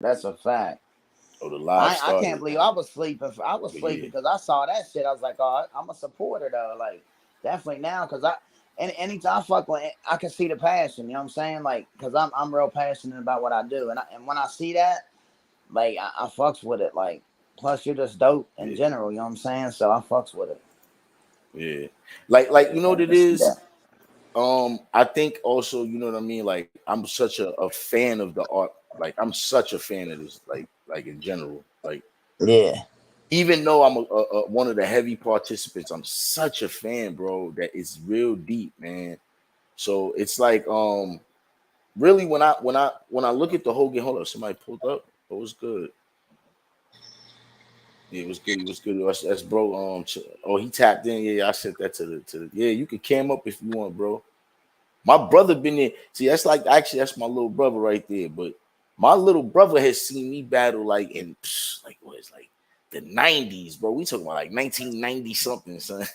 That's a fact. Oh, the live I can't started. believe I was sleeping. I was But sleeping yeah, because I saw that shit. I was like, oh, I'm a supporter though. Like, definitely now because and anytime I fuck with, I can see the passion. You know what I'm saying? Like, because I'm real passionate about what I do, and when I see that, like, I fucks with it. Like, plus you're just dope in yeah, general. You know what I'm saying? So I fucks with it. yeah. Like you know what Yeah, it to see is. that. I think also, you know what I mean. Like I'm such a fan of the art. Like I'm such a fan of this. Like in general. Like Yeah, even though I'm one of the heavy participants, I'm such a fan, bro. That it's real deep, man. So it's like really when I look at the whole game. Hold up, somebody pulled up. It was good. Yeah, it was good. It was good. That's bro. Oh, he tapped in. Yeah, I sent that to the. Yeah, you can cam up if you want, bro. My brother been there. See, that's like actually that's my little brother right there. But my little brother has seen me battle like in like what is like the 90s, bro. We talking about like 1990 something, son.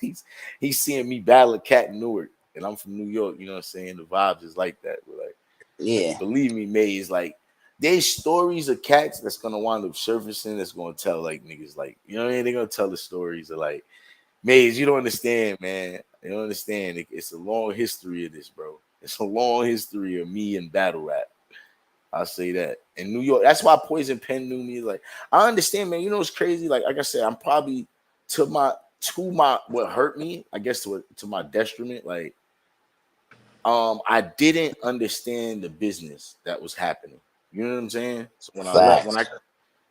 He's seeing me battle a cat in Newark, and I'm from New York. You know what I'm saying? The vibes is like that. But like, yeah, believe me, May is like there's stories of cats that's gonna wind up surfacing that's gonna tell like niggas like you know what I mean? They're gonna tell the stories of like Maze, you don't understand, man. You don't understand. It's a long history of this, bro. It's a long history of me and battle rap. I'll say that. In New York, that's why Poison Pen knew me. Like, I understand, man. You know what's crazy? Like I said, I'm probably to my what hurt me, I guess to my detriment. Like, I didn't understand the business that was happening. You know what I'm saying? So when I left, facts.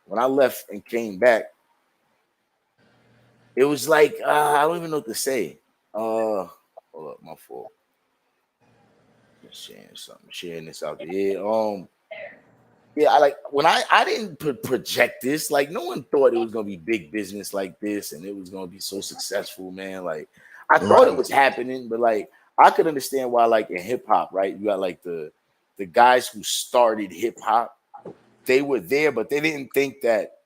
when I left and came back, it was like I don't even know what to say. Hold up, my fault. Just sharing something, sharing this out there. Yeah, yeah. I like when I didn't project this. Like no one thought it was gonna be big business like this, and it was gonna be so successful, man. Like I thought it Right. was happening, but like I could understand why, like in hip hop, right? You got like the guys who started hip hop. They were there, but they didn't think that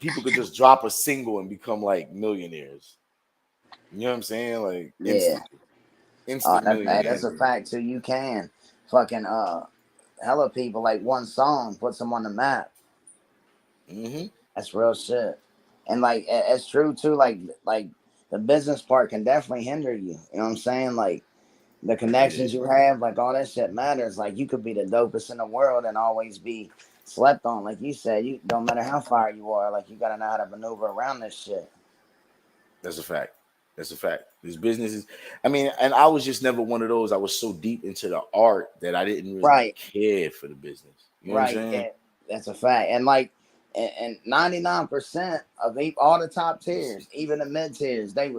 people could just drop a single and become like millionaires. You know what I'm saying? Like Yeah. instant That's millionaires. a fact too. You can fucking hella people like one song puts them on the map. Hmm. That's real shit. And like it's true too. Like the business part can definitely hinder you. You know what I'm saying? Like the Yeah, connections you have, like all that shit matters. Like you could be the dopest in the world and always be slept on. Like you said, you don't matter how far you are. Like you gotta know how to maneuver around this shit. that's a fact. That's a fact. This business is, I mean, and I was just never one of those. I was so deep into the art that I didn't really Right. care for the business. You know what I'm Right. saying? Yeah. That's a fact. And like and 99% of all the top tiers, even the mid tiers, they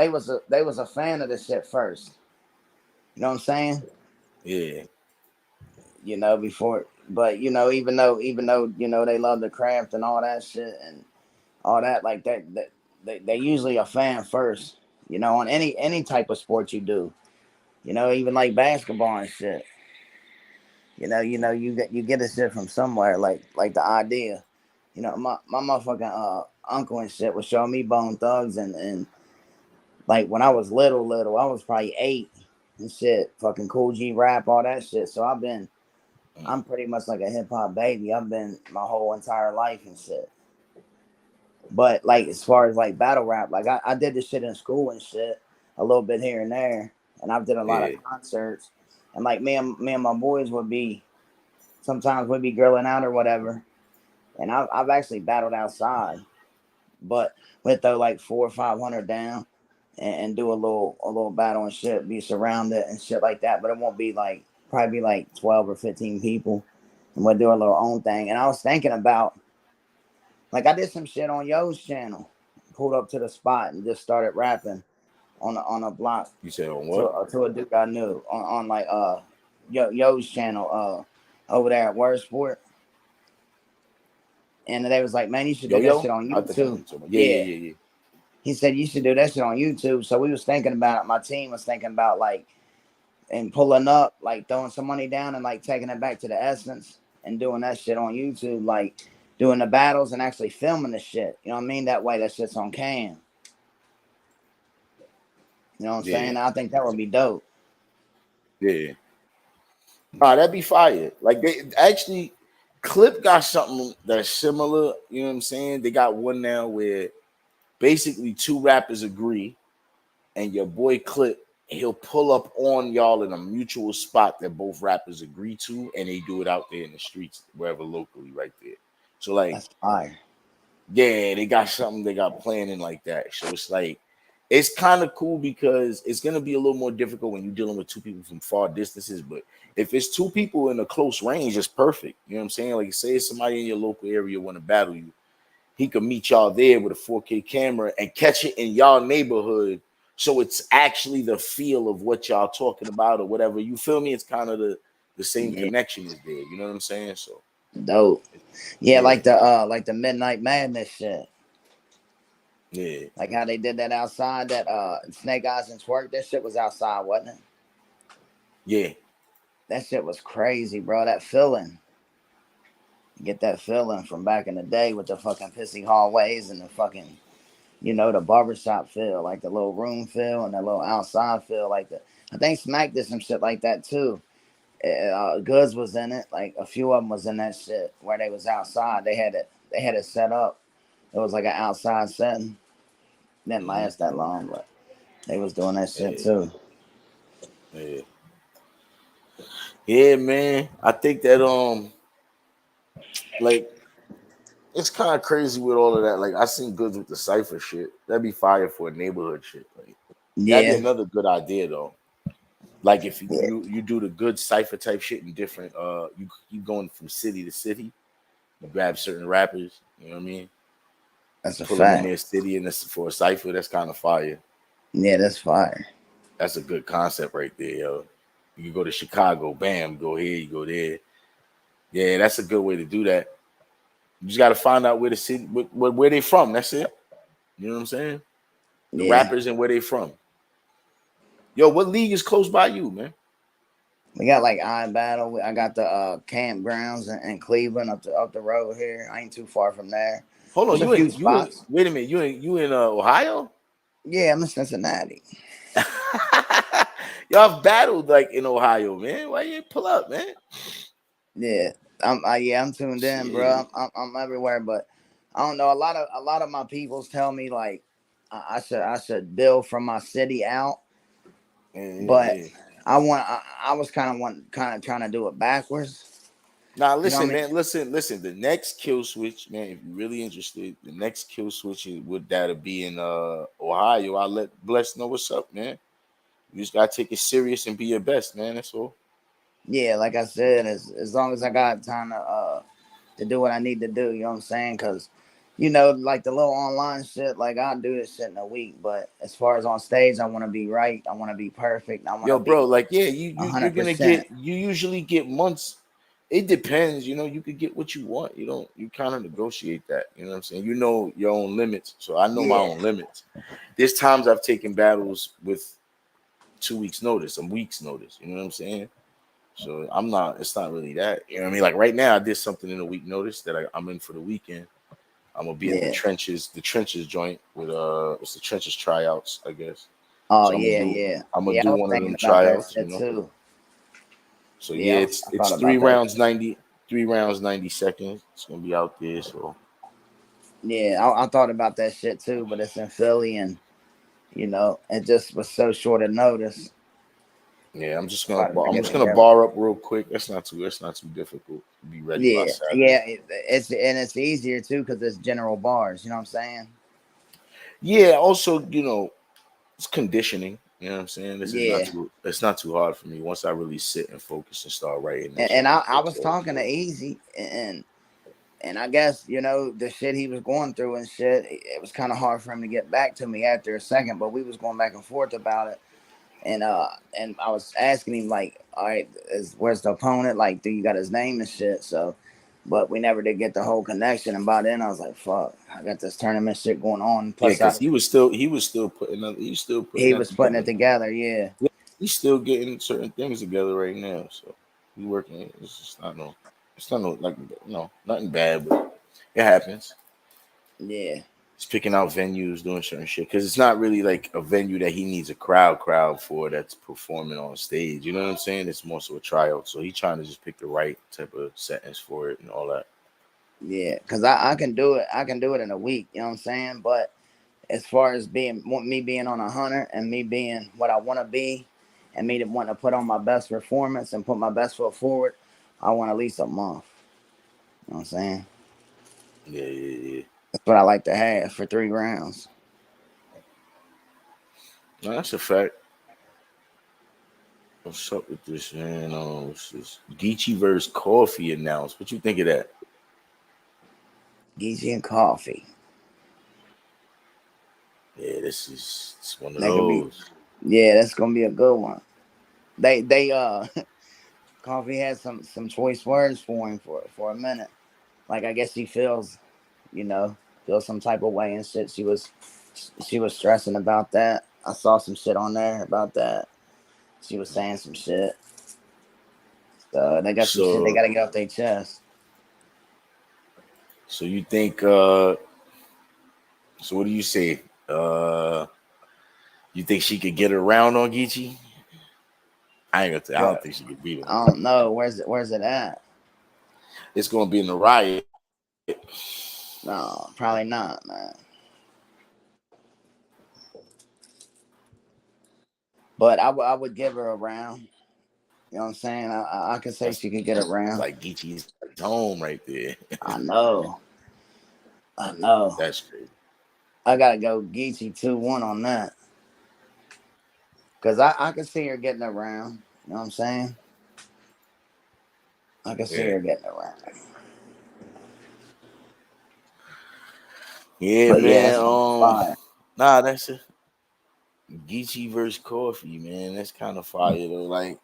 was a fan of this shit first. You know what I'm saying? Yeah, You know, before, but even though they love the craft and all that shit and all that, like that they usually a fan first. You know, on any type of sport you do. You know, even like basketball and shit. You get this shit from somewhere, like the idea. You know, my motherfucking uncle and shit was showing me Bone Thugs and like when I was little, I was probably 8 and shit, fucking Cool G Rap, all that shit. So I'm pretty much like a hip hop baby. I've been my whole entire life and shit. But like as far as like battle rap, like I did this shit in school and shit, a little bit here and there, and I've did a lot of yeah, concerts, and like me and my boys would be sometimes we'd be grilling out or whatever, and I've actually battled outside, but we'd throw like 400 or 500 down and do a little battle and shit, be surrounded and shit like that, but it won't be like probably be like 12 or 15 people, and we'll do our little own thing. And I was thinking about like I did some shit on Yo's channel, pulled up to the spot and just started rapping on a block you said on to what? to a dude I knew on like Yo's channel over there at Word Sport. And they was like, man, you should Yo do that yo? shit on I think I know YouTube. what you're talking about. Yeah, Yeah. yeah, yeah, yeah. He said you should do that shit on YouTube. So we was thinking about it. My team was thinking about like and pulling up, like throwing some money down and like taking it back to the essence and doing that shit on YouTube, like doing the battles and actually filming the shit. You know what I mean? That way that shit's on cam. You know what I'm Yeah, saying? I think that would be dope. yeah. Nah, that'd be fire. Like they actually. Clip got something that's similar. You know what I'm saying? They got one now where basically two rappers agree, and your boy Clip, he'll pull up on y'all in a mutual spot that both rappers agree to, and they do it out there in the streets, wherever locally, right there. So like, That's fire. yeah, they got something they got planning like that. So it's like, it's kind of cool because it's gonna be a little more difficult when you're dealing with two people from far distances. But if it's two people in a close range, it's perfect. You know what I'm saying? Like, say somebody in your local area want to battle you, he could meet y'all there with a 4K camera and catch it in y'all neighborhood. So it's actually the feel of what y'all talking about or whatever. You feel me? It's kind of the same Yeah, connection is there. You know what I'm saying? So dope. Yeah, yeah, like the Midnight Madness shit. yeah, Like how they did that outside, that Snake Eyes and Twerk. That shit was outside, wasn't it? yeah. That shit was crazy, bro. That feeling. Get that feeling from back in the day with the fucking pissy hallways and the fucking, the barbershop feel, like the little room feel and the little outside feel, like the. I think Smack did some shit like that too. Goods was in it, like a few of them was in that shit where they was outside. They had it set up. It was like an outside setting. Didn't Mm-hmm. last that long, but they was doing that shit Yeah, too. yeah, yeah, man. I think that like it's kind of crazy with all of that. Like I seen goods with the cipher shit. That'd be fire for a neighborhood shit. Like that'd be Yeah, another good idea though. Like if you yeah, you do the good cipher type shit in different you going from city to city, you grab certain rappers, you know what I mean? that's a Pull them in fact. their city and this for a cipher. That's kind of fire. Yeah, that's fire. That's a good concept right there, yo. You can go to Chicago, bam, go here, you go there. Yeah, that's a good way to do that. You just got to find out where the city, where they from. That's it. You know what I'm saying? The Yeah, rappers and where they from. Yo, what league is close by you, man? we got like Iron Battle. I got the campgrounds in Cleveland up the road here. I ain't too far from there. Hold on, There's a few you in spots. wait a minute, you in Ohio? Yeah, I'm in Cincinnati. Y'all have battled like in Ohio, man. Why you ain't pull up, man? Yeah, I'm tuned in, bro. Shit. I'm everywhere, but I don't know. A lot of my peoples tell me like I should build from my city out, but Yeah. I was kind of trying to do it backwards. Now You know what I listen, mean? man. Listen. The next kill switch, man. If you're really interested, the next kill switch would that be in Ohio. I'll let Bless know what's up, man. You just gotta take it serious and be your best, man. That's all. Yeah, like I said, as long as I got time to do what I need to do, you know what I'm saying? Because like the little online shit, like I'll do this shit in a week. But as far as on stage, I want to be right. I want to be perfect. I want Yo, to bro, be like yeah, a you're hundred gonna percent. get you usually get months. It depends, you could get what you want. You kind of negotiate that. You know what I'm saying? You know your own limits. So I know my Yeah, own limits. There's times I've taken battles with 2 weeks notice, a week's notice. You know what I'm saying? So it's not really that. You know what I mean? Like right now I did something in a week notice that I'm in for the weekend. I'm gonna be at yeah. the trenches joint with it's the trenches tryouts, I guess. Oh So yeah, yeah, I'm gonna yeah. do I was one of thinking them about that tryouts, shit too. So yeah, Yeah, it's I thought it's about that. 3 rounds 90 seconds. It's gonna be out there. So Yeah, I thought about that shit too. But it's in Philly, and it just was so short a notice. yeah, About to bring I'm it just gonna together. bar up real quick. That's not too difficult. Be ready by Yeah, Saturday. yeah. It's easier too because it's general bars. You know what I'm saying? Yeah, also, it's conditioning. You know what I'm saying? Yeah. It's not too hard for me once I really sit and focus and start writing And, this shit. and I It's was all talking to good. Easy, and I guess the shit he was going through and shit. It was kind of hard for him to get back to me after a second, but we was going back and forth about it. And I was asking him like, all right, where's the opponent? Like, do you got his name and shit? So, but we never did get the whole connection. And by then I was like, fuck, I got this tournament shit going on. Yeah, Plus, because he was still putting he that was putting it together. together. Yeah, Yeah, he's still getting certain things together right now. So we working. It's not no like nothing bad, but it happens. yeah. He's picking out venues, doing certain shit because it's not really like a venue that he needs a crowd for that's performing on stage. You know what I'm saying? It's more so a tryout. So he's trying to just pick the right type of settings for it and all that. Yeah, because I can do it. I can do it in a week. You know what I'm saying? But as far as me being on 100 and me being what I want to be, and me wanting to put on my best performance and put my best foot forward, I want at least a month. You know what I'm saying? Yeah. That's what I like to have for 3 rounds. No, that's a fact. What's up with this, man? What's this? Geechee versus Coffee announced. What you think of that? Geechee and Coffee. Yeah, it's one of That could be. those. Yeah, that's gonna be a good one. They Coffee had some choice words for him for a minute. Like I guess he feels, feels some type of way and shit. She was stressing about that. I saw some shit on there about that. She was saying some shit. So they got some shit they So, gotta get off their chest. so you think? So what do you say? You think she could get around on Geechee? I ain't gonna. I don't But think she could beat him. I don't know. Where's it at? It's gonna be in the riot. No, probably not, man. But I would give her a round. You know what I'm saying? I could say That's she could get a round. like Geechee's home right there. I know. I know. That's crazy. I gotta go Geechee 2-1 on that. Cause I can see her getting around. You know what I'm saying? I can see Yeah, her getting around. yeah, But yeah, man. that's gonna be fire. Nah, that's it. Geechee versus Coffee, man. That's kind of fire though. Like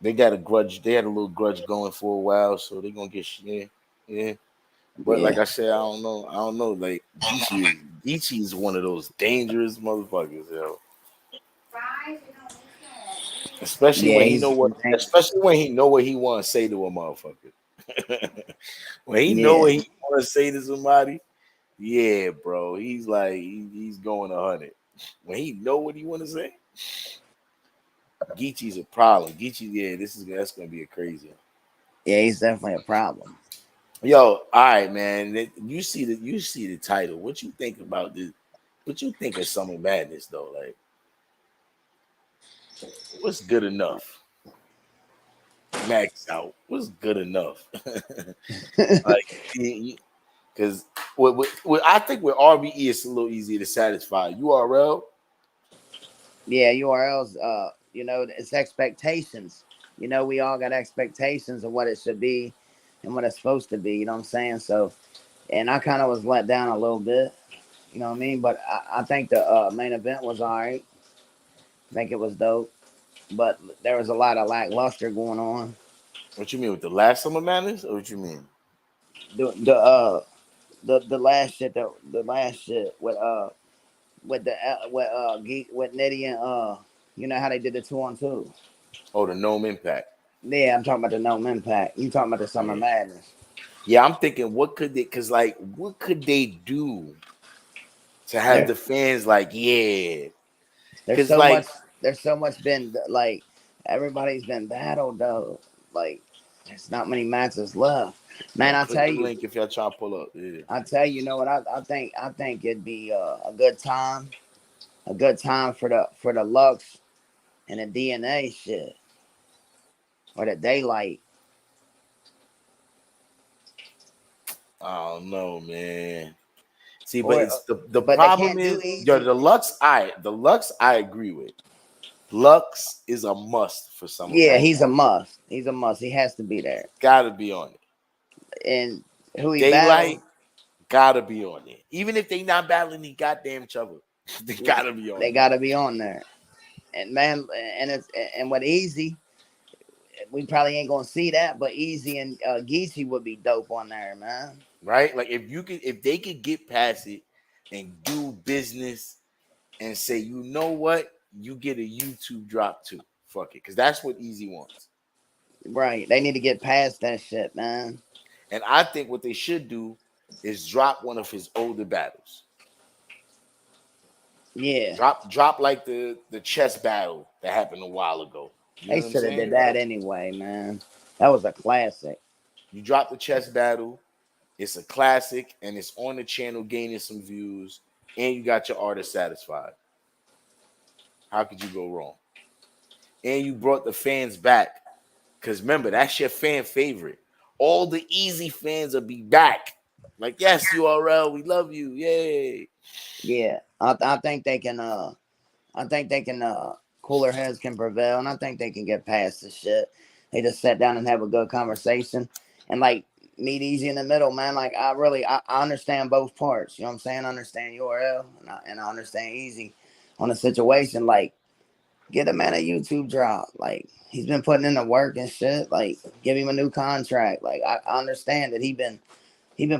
they got a grudge. They had a little grudge going for a while, so they're gonna get yeah. But like Yeah. I said, I don't know. I don't know. Like Geechee is one of those dangerous motherfuckers, yo. Especially Yeah, when he he's know what. dangerous. Especially when he know what he want to say to a motherfucker. When he know Yeah. what he want to say to somebody, yeah, bro. He's like he's going 100. When he know what he want to say, Geechee's a problem. Geechee, yeah, that's gonna be a crazy one. Yeah, he's definitely a problem. Yo, all right, man. You see the title. What you think about this? What you think of Summer Madness though? Like, what's good enough? Max out. What's good enough? Like, because I think with RBE it's a little easier to satisfy. URL, Yeah, URLs, it's expectations. We all got expectations of what it should be and what it's supposed to be, you know what I'm saying? So, and I kind of was let down a little bit, you know what I mean? But I think the main event was all right. I think it was dope, but there was a lot of lackluster going on. what you mean with the last Summer Madness, or what you mean? The last shit, the last shit with Nitty and you know how they did the 2-on-2. Oh, the Gnome Impact. Yeah, I'm talking about the No Impact. You talking about the Summer Yeah, Madness? yeah. I'm thinking, what could they? Because like, what could they do to have There, the fans like, yeah? there's Because so much. like, There's so much been like everybody's been battled though. Like there's not many matches left. Man, yeah. I Click tell the you, link if y'all try to pull up. Yeah. you know what I think. I think it'd be a good time. A good time for the Lux and the DNA shit or the Daylight. I don't know, man. See, but Or it's the but they problem can't do is, yo, easy. the Lux I agree with. Lux is a must for Summer Yeah, Madness. he's a must. He's a must. He has to be there. Gotta be on it. And who he Daylight battle, gotta be on it. Even if they not battling the goddamn each other, they gotta be on they it. got to be on there. And man, and with Easy, we probably ain't gonna see that, but Easy and Geechee would be dope on there, man. Right? Like if they could get past it and do business and say, you know what, you get a YouTube drop too. Fuck it, because that's what Easy wants. Right? They need to get past that shit, man. And I think what they should do is drop one of his older battles. Yeah, Drop like the chess battle that happened a while ago. You they know what I'm should have did saying? that anyway, man. That was a classic. You drop the chess battle. It's a classic, and it's on the channel gaining some views, and you got your artist satisfied. How could you go wrong? And you brought the fans back. Because remember, that's your fan favorite. All the easy fans will be back. Like, yes, URL, we love you. Yay. Yeah, I think they can. I think they can. Cooler heads can prevail, and I think they can get past this shit. They just sit down and have a good conversation, and like meet easy in the middle, man. Like I understand both parts. You know what I'm saying? I understand URL, and I understand easy on the situation. Like, get a man a YouTube drop. Like, he's been putting in the work and shit. Like, give him a new contract. Like, I understand that he been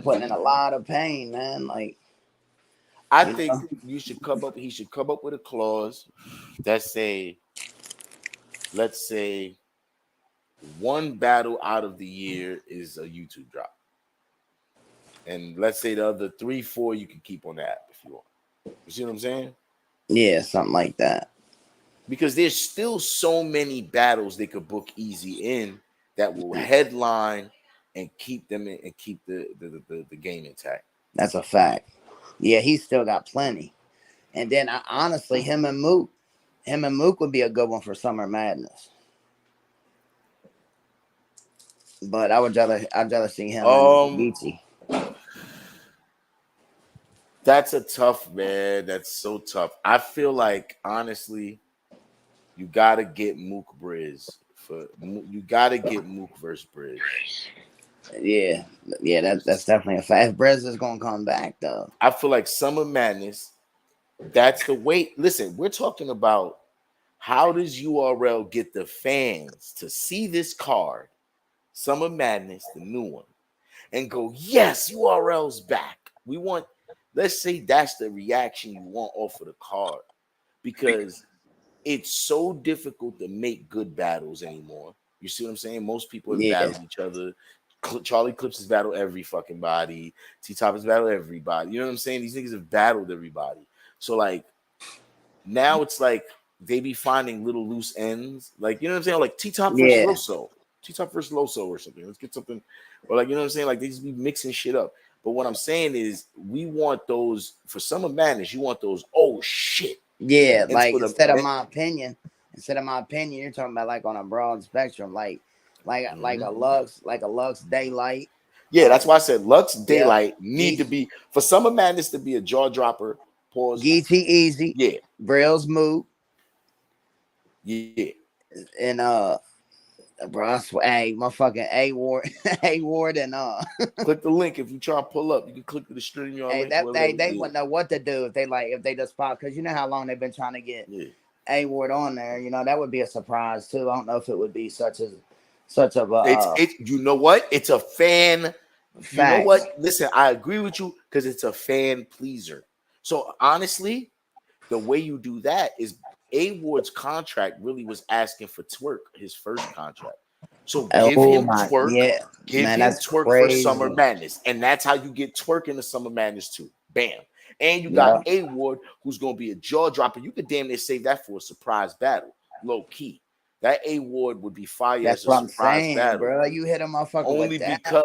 putting in a lot of pain, man. Like, I you think know, he should come up with a clause that say, let's say one battle out of the year is a YouTube drop. And let's say the other 3, 4 you can keep on the app if you want. You see what I'm saying? yeah, something like that. Because there's still so many battles they could book easy in that will headline and keep them in and keep the game intact. That's a fact. Yeah, he's still got plenty. And then honestly, him and Mook would be a good one for Summer Madness. But I'd rather see him and Um, Geechee. that's a tough man. That's so tough. I feel like honestly, you gotta get Mook Briz for you gotta get Mook versus Briz. Yeah, yeah, that's definitely a fact. If Brez is gonna come back though. I feel like Summer Madness. That's the way. Listen, we're talking about how does URL get the fans to see this card, Summer Madness, the new one, and go, yes, URL's back. We want, let's say that's the reaction you want off of the card because it's so difficult to make good battles anymore. You see what I'm saying? Most people have Yeah, battled each other. Charlie Clips has battled every fucking body. T Top has battled everybody. You know what I'm saying? These niggas have battled everybody. So like now it's like they be finding little loose ends. Like, you know what I'm saying? Like T Top versus yeah, Loso. T Top versus Loso or something. Let's get something. Or like, you know what I'm saying? Like they just be mixing shit up. But what I'm saying is we want those for Summer Madness, you want those, oh shit. yeah. And Like for the instead of my opinion, you're talking about like on a broad spectrum, like Mhm. a Lux Daylight. Yeah, that's why I said Lux Yep. Daylight need to be for Summer Madness to be a jaw dropper. Pause. Geechee Easy, Yeah, Braille's Moot, yeah. and bro, I swear, hey, motherfucking A Ward, A Ward, and Click the link if you try to pull up. You can click the stream your hey, link. that Whatever. they Yeah. wouldn't know what to do if they just pop because you know how long they've been trying to get Yeah. A Ward on there. You know that would be a surprise too. I don't know if it would be such of a It's you know what? It's a fan. You know fact. what? Listen, I agree with you because it's a fan pleaser. So honestly, the way you do that is A Ward's contract really was asking for Twerk, his first contract. So Oh my, yeah, give man, him that's Twerk for Summer crazy. Madness, and that's how you get Twerk in the Summer Madness too. Bam. And you got Yeah, A Ward, who's gonna be a jaw dropper. You could damn near save that for a surprise battle, low key. That A Ward would be fire that's as a what I'm surprise saying, battle, bro. You hit a motherfucker with only that, because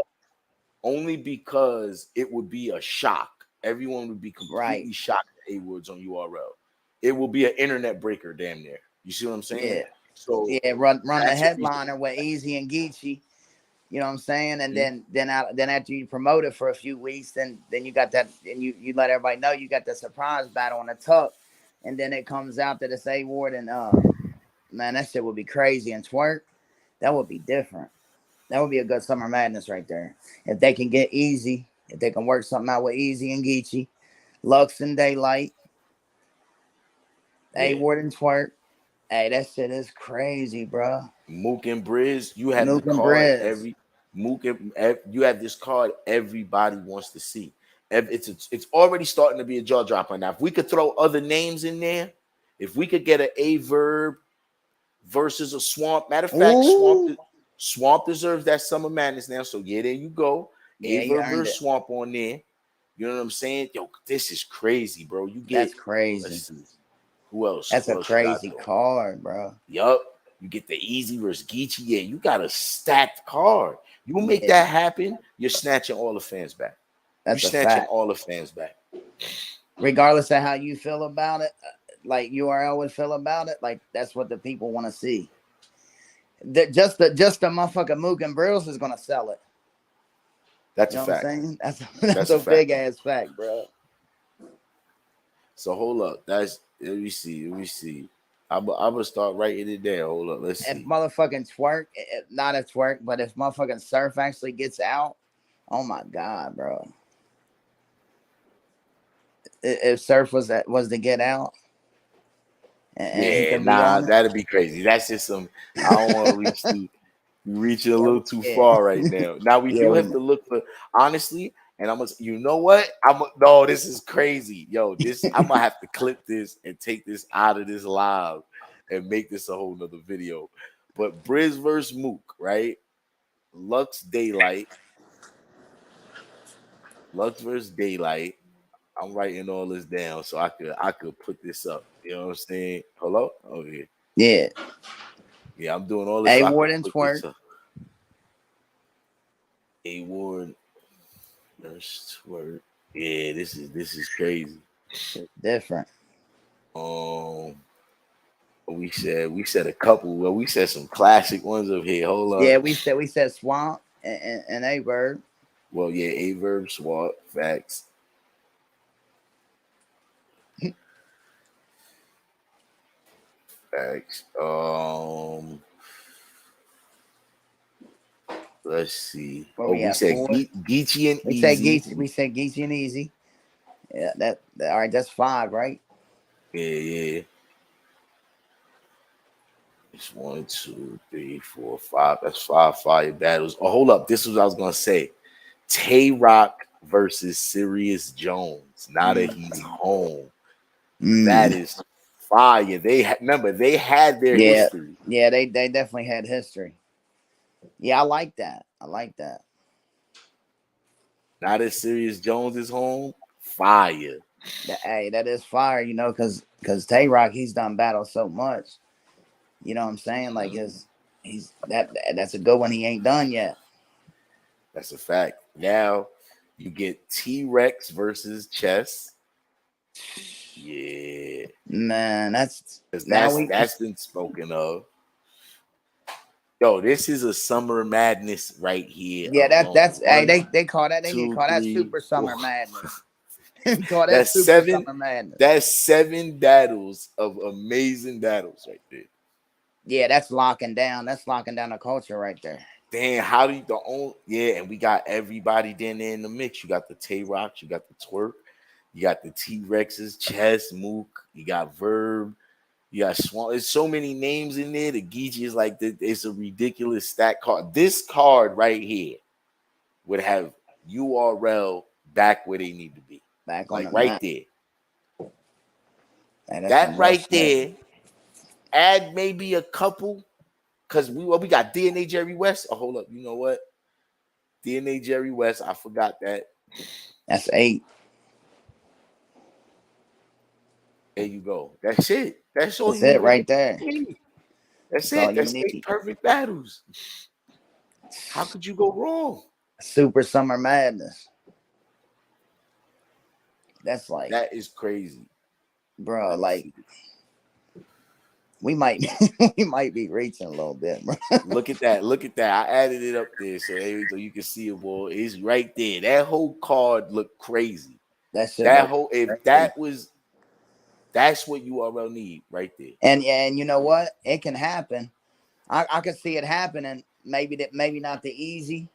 only because it would be a shock. Everyone would be right? completely shocked at A Woods on URL. It will be an internet breaker, damn near. You see what I'm saying? Yeah, So yeah. Run the that's what we headliner with Easy and Geechee. You know what I'm saying? And should then after you promote it for a few weeks, then you got that, and you let everybody know you got the surprise battle on the tuck, and then it comes out that it's A Ward and man, that shit would be crazy. And Twerk, that would be different. That would be a good Summer Madness right there. If they can get Easy, if they can work something out with Easy and Geechee, Lux and Daylight, A yeah. Ward and Twerk. Hey, that shit is crazy, bro. Mook and Briz, you have the Nuke and card Briz. every you have this card everybody wants to see. It's already starting to be a jaw dropper. Now, if we could throw other names in there, if we could get an A Verb versus a Swamp. Matter of fact, Ooh. Swamp deserves that Summer Madness now. So yeah, there you go. Yeah, you Averb earned versus it. Swamp on there. You know what I'm saying? Yo, this is crazy, bro. You get, That's crazy. let's see, who else? That's Who a else you got crazy though? card, bro. Yup. You get the Easy versus Geechee. Yeah, you got a stacked card. You make Yeah, that happen, you're snatching all the fans back. You're that's a snatching fact. all the fans back. Regardless of how you feel about it, like URL would feel about it, like that's what the people want to see. Just the motherfucking Mook and Brills is gonna sell it. That's You a know what I'm fact. saying? That's That's a a fact. big ass fact, bro. So hold up. That's let me see. Let me see. I'm gonna start writing it down. Hold up. Let's If see. motherfucking twerk, not if twerk, but if motherfucking surf actually gets out, oh my god, bro. If surf was to get out and he Yeah, could be nah, on that'd be crazy. That's just some. I don't want to reach too. You reaching a little too it, far right now. Now we yeah, do have to look for honestly, and I'm gonna. You know what? No. This is crazy, yo. This I'm gonna have to clip this and take this out of this live and make this a whole nother video. But Briz versus Mook, right? Lux Daylight, Lux versus Daylight. I'm writing all this down so I could put this up. You know what I'm saying? Hello? Oh yeah. yeah. Yeah, I'm doing all this A so I could Ward and put twerk. this up. A Ward versus Twerk. Yeah, this is crazy. Shit different. Um we said a couple. Well, we said some classic ones of here. Hold Yeah, up. we said Swamp and A Bird. Well, yeah, A verb swap facts. Facts. Let's see. What Oh, we we have said four. Geechee and We said Easy. Geechee. We said Geechee and Easy. Yeah, all right. That's five, right? Yeah. It's 1, 2, 3, 4, 5. That's 5 fire battles. Oh, hold up. This was what I was gonna say. Tay Rock versus Sirius Jones. Now that he's home, that Mm. is fire. Remember they had their Yeah, history. yeah. They definitely had history. Yeah, I like that. I like that. Now that Sirius Jones is home, fire. Hey, that is fire. Because Tay Rock he's done battle so much. You know what I'm saying? Like Mhm. he's that's a good one. He ain't done yet. That's a fact. Now you get T Rex versus Chess. Yeah, Man, that's because now that's we. that's been spoken of. Yo, this is a summer madness right here Yeah, alone. that's hey One, they call that they two, call that three, Super four. Summer Madness. Call that That's Super seven. Summer Madness. That's 7 battles of amazing battles right there. Yeah, that's locking down. That's locking down the culture right there. Damn, how do you the only and we got everybody then in the mix. You got the Tay Rocks, you got the Twerk, you got the T Rexes, Chess, Mook, you got Verb, you got Swan. There's so many names in there. The Geechee is like it's a ridiculous stack card. This card right here would have URL back where they need to be. Back on Like the right map. there. Hey, that's That some real right shit. there. Add maybe a couple. Cause we got DNA Jerry West. Oh, hold up. You know what? DNA Jerry West. I forgot that. That's 8. There you go. That's it. That's all That's you it even right there. need. That's That's all it. you That's 8 need. perfect battles. How could you go wrong? Super Summer Madness. That's like, That is crazy. bro, Let me like see. we might we might be reaching a little bit, bro. Look at that. Look at that. I added it up there so you can see it, boy. It's right there. That whole card looked crazy. That shit That look whole if crazy. that's what URL need right there. And you know what? It can happen. I could see it happening. Maybe not the easy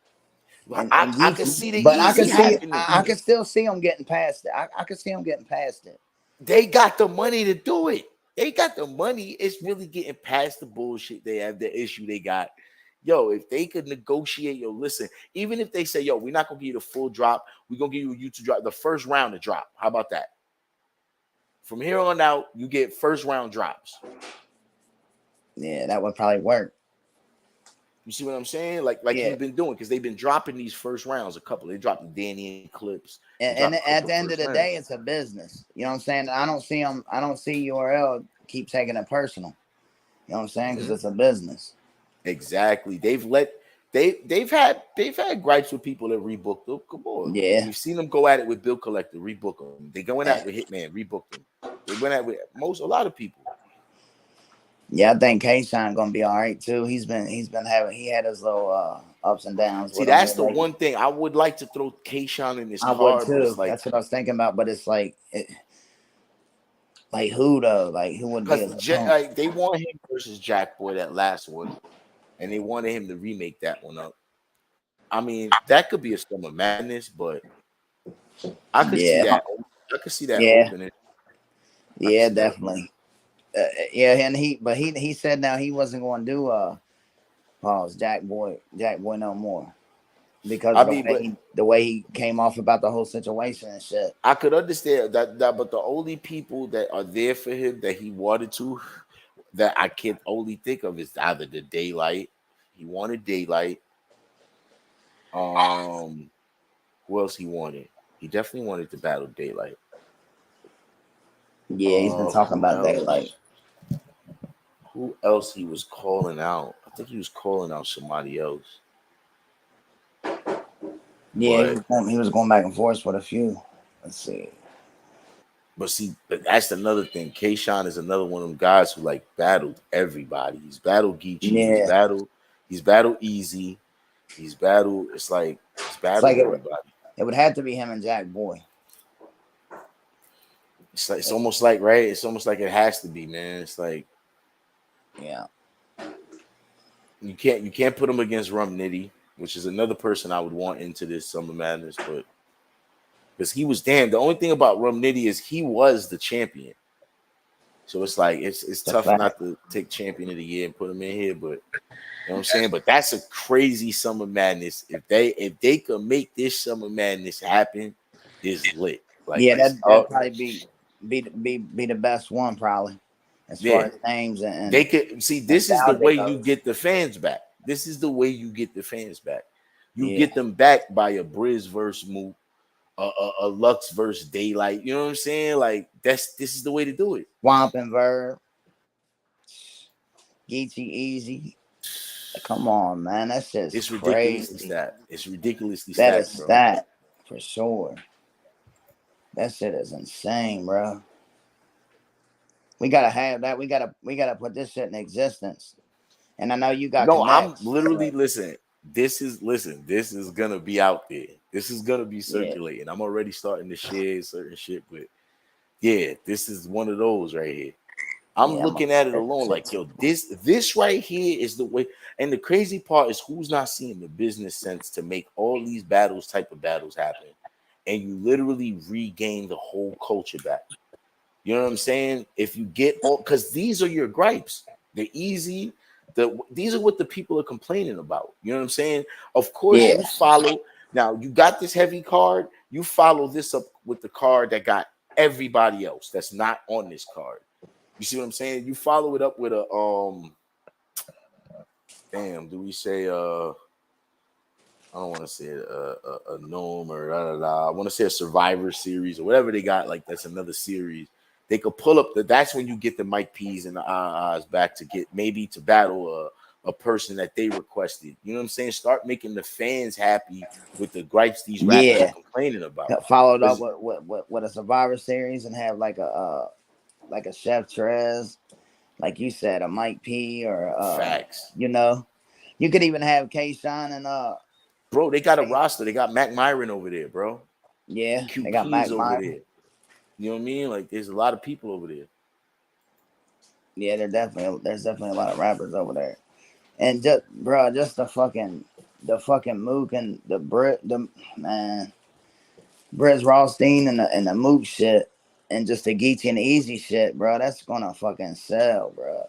and I can Geechee, see the but I easy could see it. happening. I could still see them getting past it. I could see them getting past it. They got the money to do it. They got the money. It's really getting past the bullshit they have, the issue they got. Yo, if they could negotiate, yo, listen, even if they say, yo, we're not gonna give you the full drop, we're gonna give you a YouTube drop, the first round to drop. How about that? From here on out, you get first round drops. Yeah, that would probably work. You see what I'm saying? Like Yeah. he's been doing, because they've been dropping these first rounds. A couple. They dropped the Danny clips. They And dropped a at couple the of end of first the rounds. day, it's a business. You know what I'm saying? I don't see them. I don't see URL keep taking it personal. You know what I'm saying? Because it's a business. Exactly. They've had gripes with people that rebooked them. Come on. Yeah. We've seen them go at it with Bill Collector, rebook them. They going at it with Hitman, rebook them. They went at it with a lot of people. Yeah, I think K-Shine gonna be all right too. He had his little ups and downs See, with him. that's the one thing I would like to throw K-Shine in this I would card, but it's too. like, That's what I was thinking about. But it's like who though? Like who would be his opponent? like, they want him versus Jack Boy, that last one, and they wanted him to remake that one up. I mean, that could be a Summer Madness, but I could see Yeah, that. I could see that yeah, opening. yeah, definitely. Yeah, and he said now he wasn't going to do pause Jack Boy no more because I of mean, but the way he came off about the whole situation and shit. I could understand that, but the only people that are there for him that he wanted to, that I can only think of, is either the Daylight. He wanted Daylight. Who else he wanted? He definitely wanted to battle Daylight. Yeah, he's been talking Who about else? Daylight. Who else he was calling out? I think he was calling out somebody else. Yeah, he was going back and forth with a few. Let's see. But see, that's another thing. K-Shine is another one of them guys who like battled everybody. He's battled Geechee. Yeah. He's battled Easy. He's battled. He's battled everybody. It would have to be him and Jack Boy. It's almost like, right? It's almost like it has to be, man. It's like, yeah, you can't put him against Rum Nitty, which is another person I would want into this Summer Madness, but because he was damn. The only thing about Rum Nitty is he was the champion, so it's like it's tough not to take champion of the year and put him in here. But you know what I'm saying. But that's a crazy Summer Madness. If they could make this Summer Madness happen, it's lit. Like, yeah, that'd probably be the best one probably. As far as names and they could see, this is the way you get the fans back. This is the way you get the fans back. You get them back by a Briz versus Mook, a Lux versus Daylight. You know what I'm saying? Like, this is the way to do it. Swamp and Verb, Geechee Easy. Come on, man, that's just it's crazy. Ridiculously stat. It's ridiculously that stat, is bro. Stat for sure. That shit is insane, bro. We gotta have that. We gotta put this shit in existence. And I know you got. No, connects. I'm literally listen. This is gonna be out there. This is gonna be circulating. Yeah. I'm already starting to share certain shit, but yeah, this is one of those right here. I'm looking at it alone, like, yo, this right here is the way. And the crazy part is who's not seeing the business sense to make all these type of battles happen, and you literally regain the whole culture back. You know what I'm saying? If you get all, because these are your gripes. They're easy. These are what the people are complaining about. You know what I'm saying? Of course, you follow. Now, you got this heavy card. You follow this up with the card that got everybody else that's not on this card. You see what I'm saying? You follow it up with a damn, do we say I don't want to say a gnome or I want to say a Survivor series or whatever they got. Like, that's another series. They could pull up that's when you get the Mike P's and the Ahs back to get maybe to battle a person that they requested. You know what I'm saying? Start making the fans happy with the gripes these rappers are complaining about. Followed up with a Survivor series and have like a Chef Trez, like you said, a Mike P or facts. You know, you could even have K-Shine and bro, they got a roster. They got Mac Myron over there, bro. Yeah, QP's they got Mac over Myron. there. You know what I mean? Like, there's a lot of people over there. Yeah, there's definitely a lot of rappers over there. And just the fucking Mook and the man, Briz Rothstein and the Mook shit and just the Geechee and the Easy shit, bro. That's gonna fucking sell, bro.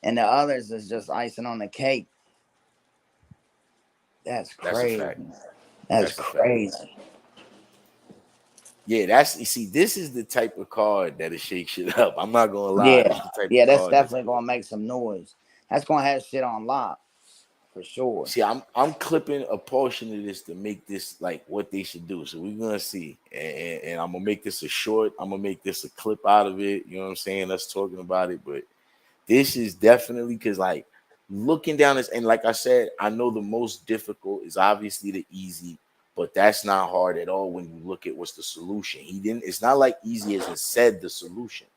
And the others is just icing on the cake. That's crazy. That's crazy. Yeah, you see, this is the type of card that'll shake shit up. I'm not gonna lie. Yeah, that's definitely gonna make some noise. That's gonna have shit on lock. for sure. See, I'm clipping a portion of this to make this like what they should do. So we're gonna see, and I'm gonna make this a short. I'm gonna make this a clip out of it. You know what I'm saying? Us talking about it, but this is definitely because like looking down this, and like I said, I know the most difficult is obviously the easy, but that's not hard at all when you look at what's the solution. He didn't. It's not like easy as it said the solution.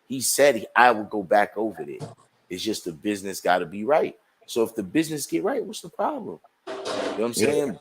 He said I would go back over it. It's just the business got to be right. So if the business get right, what's the problem? You know what I'm Yeah. saying?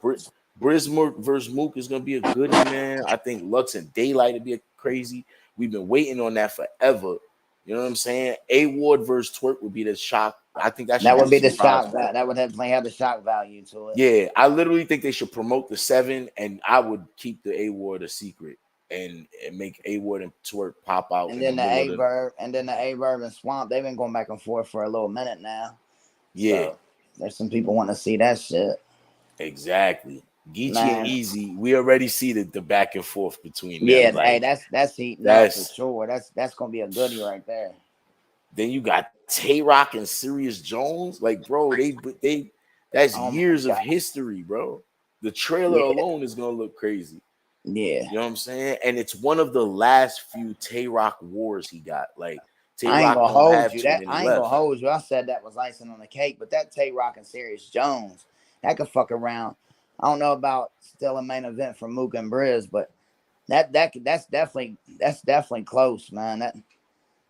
Brismer versus Mook is gonna be a goodie, man. I think Lux and Daylight would be a crazy. We've been waiting on that forever. You know what I'm saying? A Ward versus Twerk would be the shock. I think that should That be would a be the surprise. shock. That would definitely have the shock value to it. Yeah, I literally think they should promote the 7, and I would keep the A Ward a secret and make A Ward and Twerk pop out And in the then the middle of the A Verb and Swamp, they've been going back and forth for a little minute now. yeah. So there's some people want to see that shit. Exactly. Geechee Man. and Easy, we already see the back and forth between them. Yeah, Like, hey, that's heating up for sure. That's gonna be a goodie right there. then you got Tay Rock and Sirius Jones. Like, bro, they that's Oh my years of God. history, bro. The trailer Yeah. alone is gonna look crazy. Yeah. You know what I'm saying? And it's one of the last few Tay Rock wars he got. Like, Tay I ain't Rock gonna don't hold have you. too That many I ain't gonna left. hold you. I said that was icing on the cake, but that Tay Rock and Sirius Jones, that could fuck around. I don't know about still a main event for Mook and Briz, but that's definitely close, man.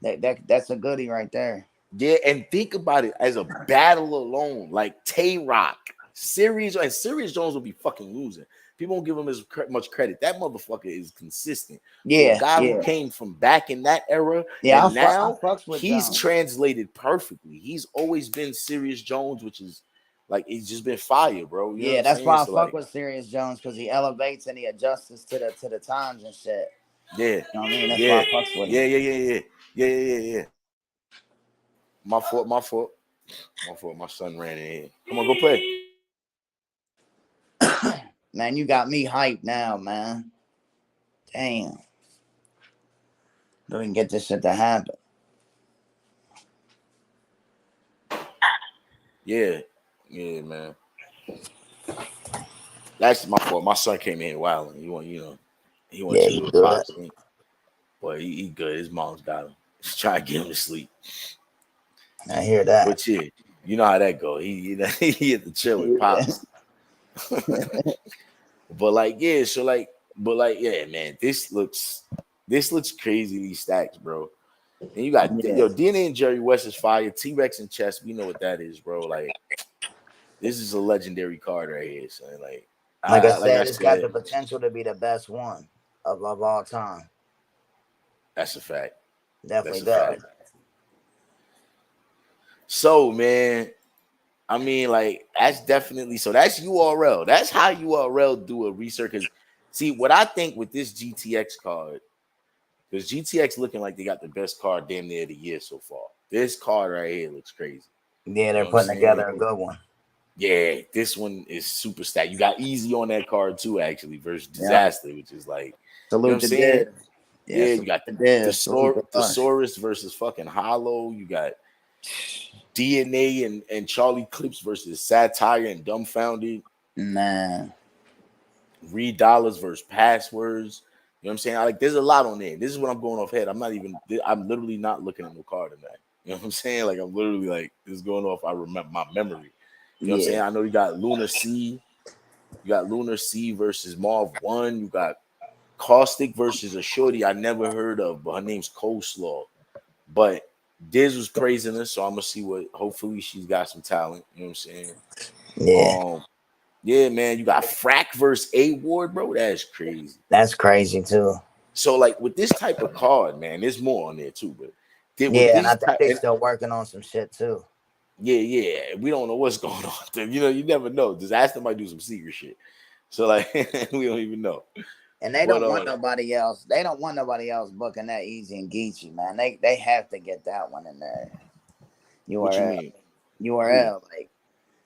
That's a goodie right there. Yeah, and think about it as a battle alone. Like Tay Rock, Sirius Jones will be fucking losing. People don't give him as much credit. That motherfucker is consistent. For a Yeah, guy yeah, who came from back in that era, yeah. and I now fucks with he's Jones. translated perfectly. He's always been Sirius Jones, which is like he's just been fire, bro. You know what Yeah, I'm that's saying? why I So fuck like, with Sirius Jones because he elevates and he adjusts to the times and shit. yeah, You know what I mean? That's why yeah, I fucks with him. yeah. My fault. My son ran in here. Come on, go play. Man, you got me hyped now, man. Damn. We can get this shit to happen. Yeah, man. That's my fault. My son came in wild. He want, he wants Yeah, to he do a good. boxing. Boy, he good. His mom's got him. Just try to get him to sleep. I hear that. But yeah, you know how that go. He he had to chill with pops. But like, yeah, so like, but like, yeah, man, this looks crazily stacked, bro. And you got Yeah. DNA and Jerry West is fire. T-Rex and Chess, we know what that is, bro. Like, this is a legendary card right here. So like Like I like I said, it's got said, the potential to be the best one of all time. that's a fact. Definitely That's a does. fact. So man, I mean, like that's definitely so. That's URL. That's how URL do a research. Because see, what I think with this GTX card, because GTX looking like they got the best card damn near the year so far. This card right here looks crazy. Yeah, You they're know what I'm putting together saying? a good one. Yeah, this one is super stacked. You got Easy on that card too, actually, versus Yeah. Disaster, which is like, you know what Salute I'm to saying? Diz. Yeah, you got Salute to Us. Thesaurus versus fucking Hollow. You got DNA and Charlie Clips versus Satire and Dumbfounded. Man. Read Dollars versus Passwords. You know what I'm saying? Like, there's a lot on there. This is what I'm going off head. I'm literally not looking at no card tonight. You know what I'm saying? Like, I'm literally like, this is going off. I remember my memory. You know what I'm saying? I know you got Lunar C. You got Lunar C versus Marv 1. You got Caustic versus a shorty I never heard of, but her name's Coleslaw. But Diz was praising her, so I'm gonna see what. Hopefully, she's got some talent. You know what I'm saying? Yeah. Yeah, man. You got Frack versus A Ward, bro. That's crazy. That's crazy too. So, like with this type of card, man, there's more on there too. But yeah, and I think they're still working on some shit too. Yeah. We don't know what's going on. You know, you never know. Disaster might do some secret shit. So, like, we don't even know. And they don't want nobody else. They don't want nobody else booking that Easy and Geechee, man. They have to get that one in there. URL. What you mean? URL, like,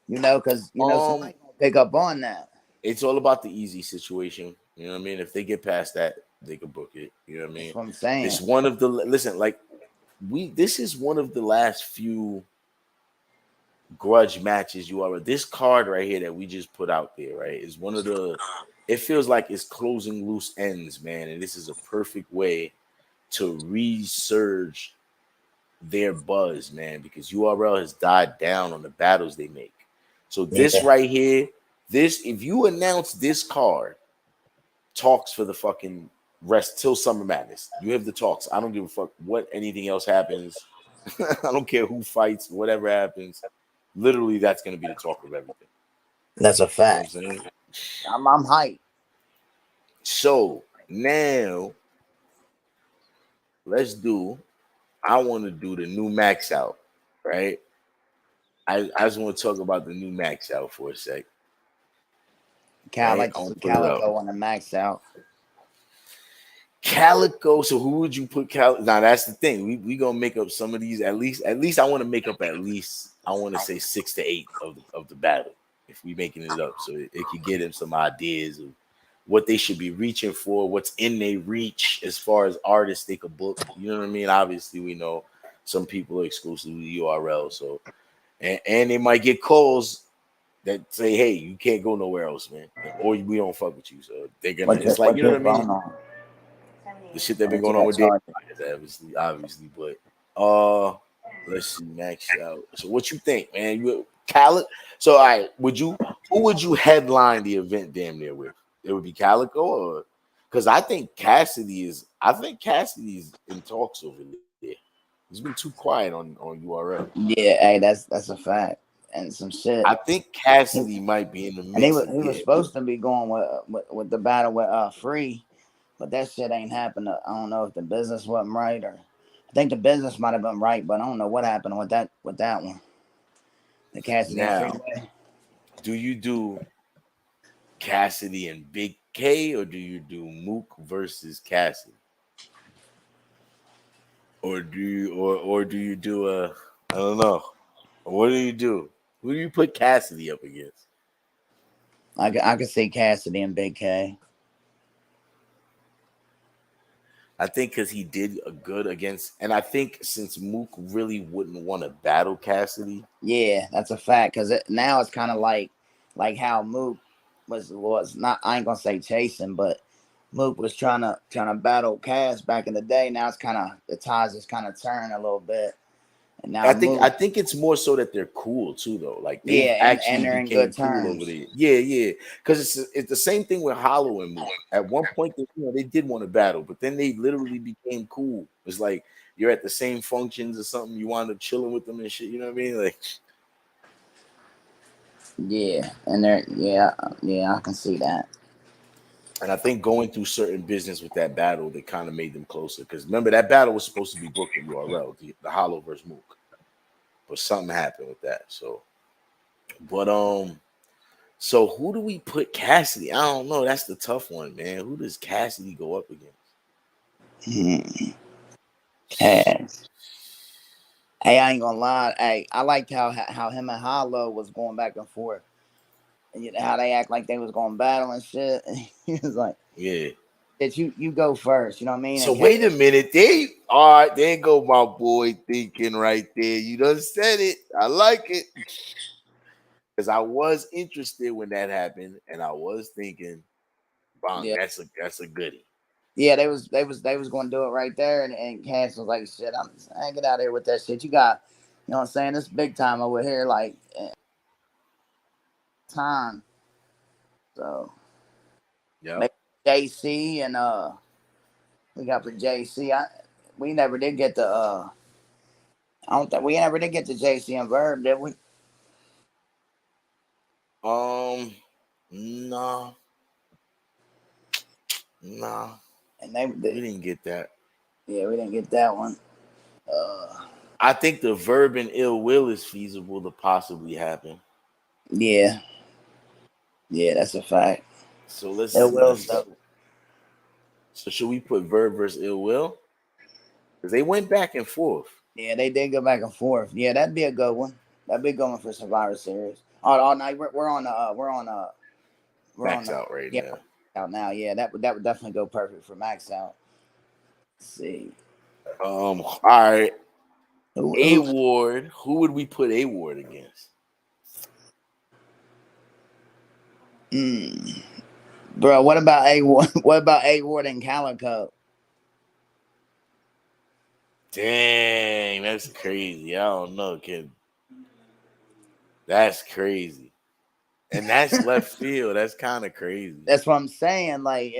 because somebody gonna pick up on that. It's all about the Easy situation. You know what I mean? If they get past that, they can book it. You know what I mean? That's what I'm saying. It's one of the this is one of the last few grudge matches. You are this card right here that we just put out there, right? Is one of the. It feels like it's closing loose ends, man, and this is a perfect way to resurge their buzz, man, because URL has died down on the battles they make. So this Yeah, right here, this if you announce this card, talks for the fucking rest till Summer Madness. You have the talks. I don't give a fuck what anything else happens. I don't care who fights, whatever happens. Literally, that's gonna be the talk of everything. that's a You know what I'm fact. saying? I'm hyped. So now let's do. I want to do the new max out, right? I just want to talk about the new max out for a sec. I Right? like I to see want to put it up. Calico on the max out. Calico. So who would you put Cal? Now that's the thing. We gonna make up some of these at least I want to make up at least I want to say 6 to 8 of the battle if we making it up so it could get him some ideas of what they should be reaching for, what's in their reach as far as artists they could book. You know what I mean? Obviously, we know some people are exclusively URL, so and they might get calls that say, "Hey, you can't go nowhere else, man," or we don't fuck with you. So they're gonna. It's like What's you know your what I mean. phone on? The shit that been What's going on your with Dave, charger? obviously, but let's see, max out. So what you think, man? You Khaled? So all right, who would you headline the event damn near with? It would be Calico or because I think Cassidy's in talks over there. He's been too quiet on URL. Yeah, hey, that's a fact. And some shit. I think Cassidy might be in the And he mix was he was again. supposed to be going with the battle with Free, but that shit ain't happened. I don't know if the business wasn't right or I think the business might have been right, but I don't know what happened with that one. The Cassidy and Now, Freeway. do you do Cassidy and Big K, or do you do Mook versus Cassidy, or do you do a I don't know. What do you do? Who do you put Cassidy up against? I could see Cassidy and Big K. I think because he did a good against, and I think since Mook really wouldn't want to battle Cassidy. Yeah, that's a fact. Cause now it's kind of like how Mook was not. I ain't gonna say chasing, but Mook was trying to battle Cass back in the day. Now it's kind of the ties is kind of turned a little bit, and now I Mook, think it's more so that they're cool too, though. Like they've yeah, and actually they're in became good cool over terms. there. Yeah, yeah. Because it's the same thing with Hollow and Mook. At one point, they did want to battle, but then they literally became cool. It's like you're at the same functions or something. You wind up chilling with them and shit. You know what I mean? Like, Yeah, and they're yeah, I can see that. and I think going through certain business with that battle, they kind of made them closer. Because remember that battle was supposed to be booked with URL, the Hollow versus Mook, but something happened with that. So, but So who do we put Cassidy? I don't know. That's the tough one, man. Who does Cassidy go up against? Hmm. Hey, hey, I ain't gonna lie. Hey, I liked how him and Hollow was going back and forth. And you know how they act like they was going to battle and shit. He was like, Yeah. "That you go first," you know what I mean? So And wait a minute. All right, there go my boy thinking right there. You done said it. I like it. Because I was interested when that happened, and I was thinking, bang, yeah, that's a goodie. yeah, they was going to do it right there, and Cass was like, "Shit, I ain't get out of here with that shit. You got, you know what I'm saying? This big time over here, like time." So Yep. maybe JC and we got for JC. We never did get the I don't think we never did get the JC and Verb, did we? Nah, nah. And they We did, didn't get that. yeah, we didn't get that one. Uh, I think the verb and ill will is feasible to possibly happen. yeah, yeah, that's a fact. So It will so so should we put verb versus ill will? Because they went back and forth. yeah, they did go back and forth. Yeah, that'd be a good one. That'd be a good one for Survivor Series. Oh, no, we're on Max out right yeah, now. out now. Yeah, that would definitely go perfect for Max out. Let's see. All right. Who A Ward. Who would we put A Ward against? Mm. Bro, what about A Ward? What about A Ward and Calico? Dang, that's crazy. I don't know, kid. That's crazy. And that's left field. That's kind of crazy. That's what I'm saying. Like,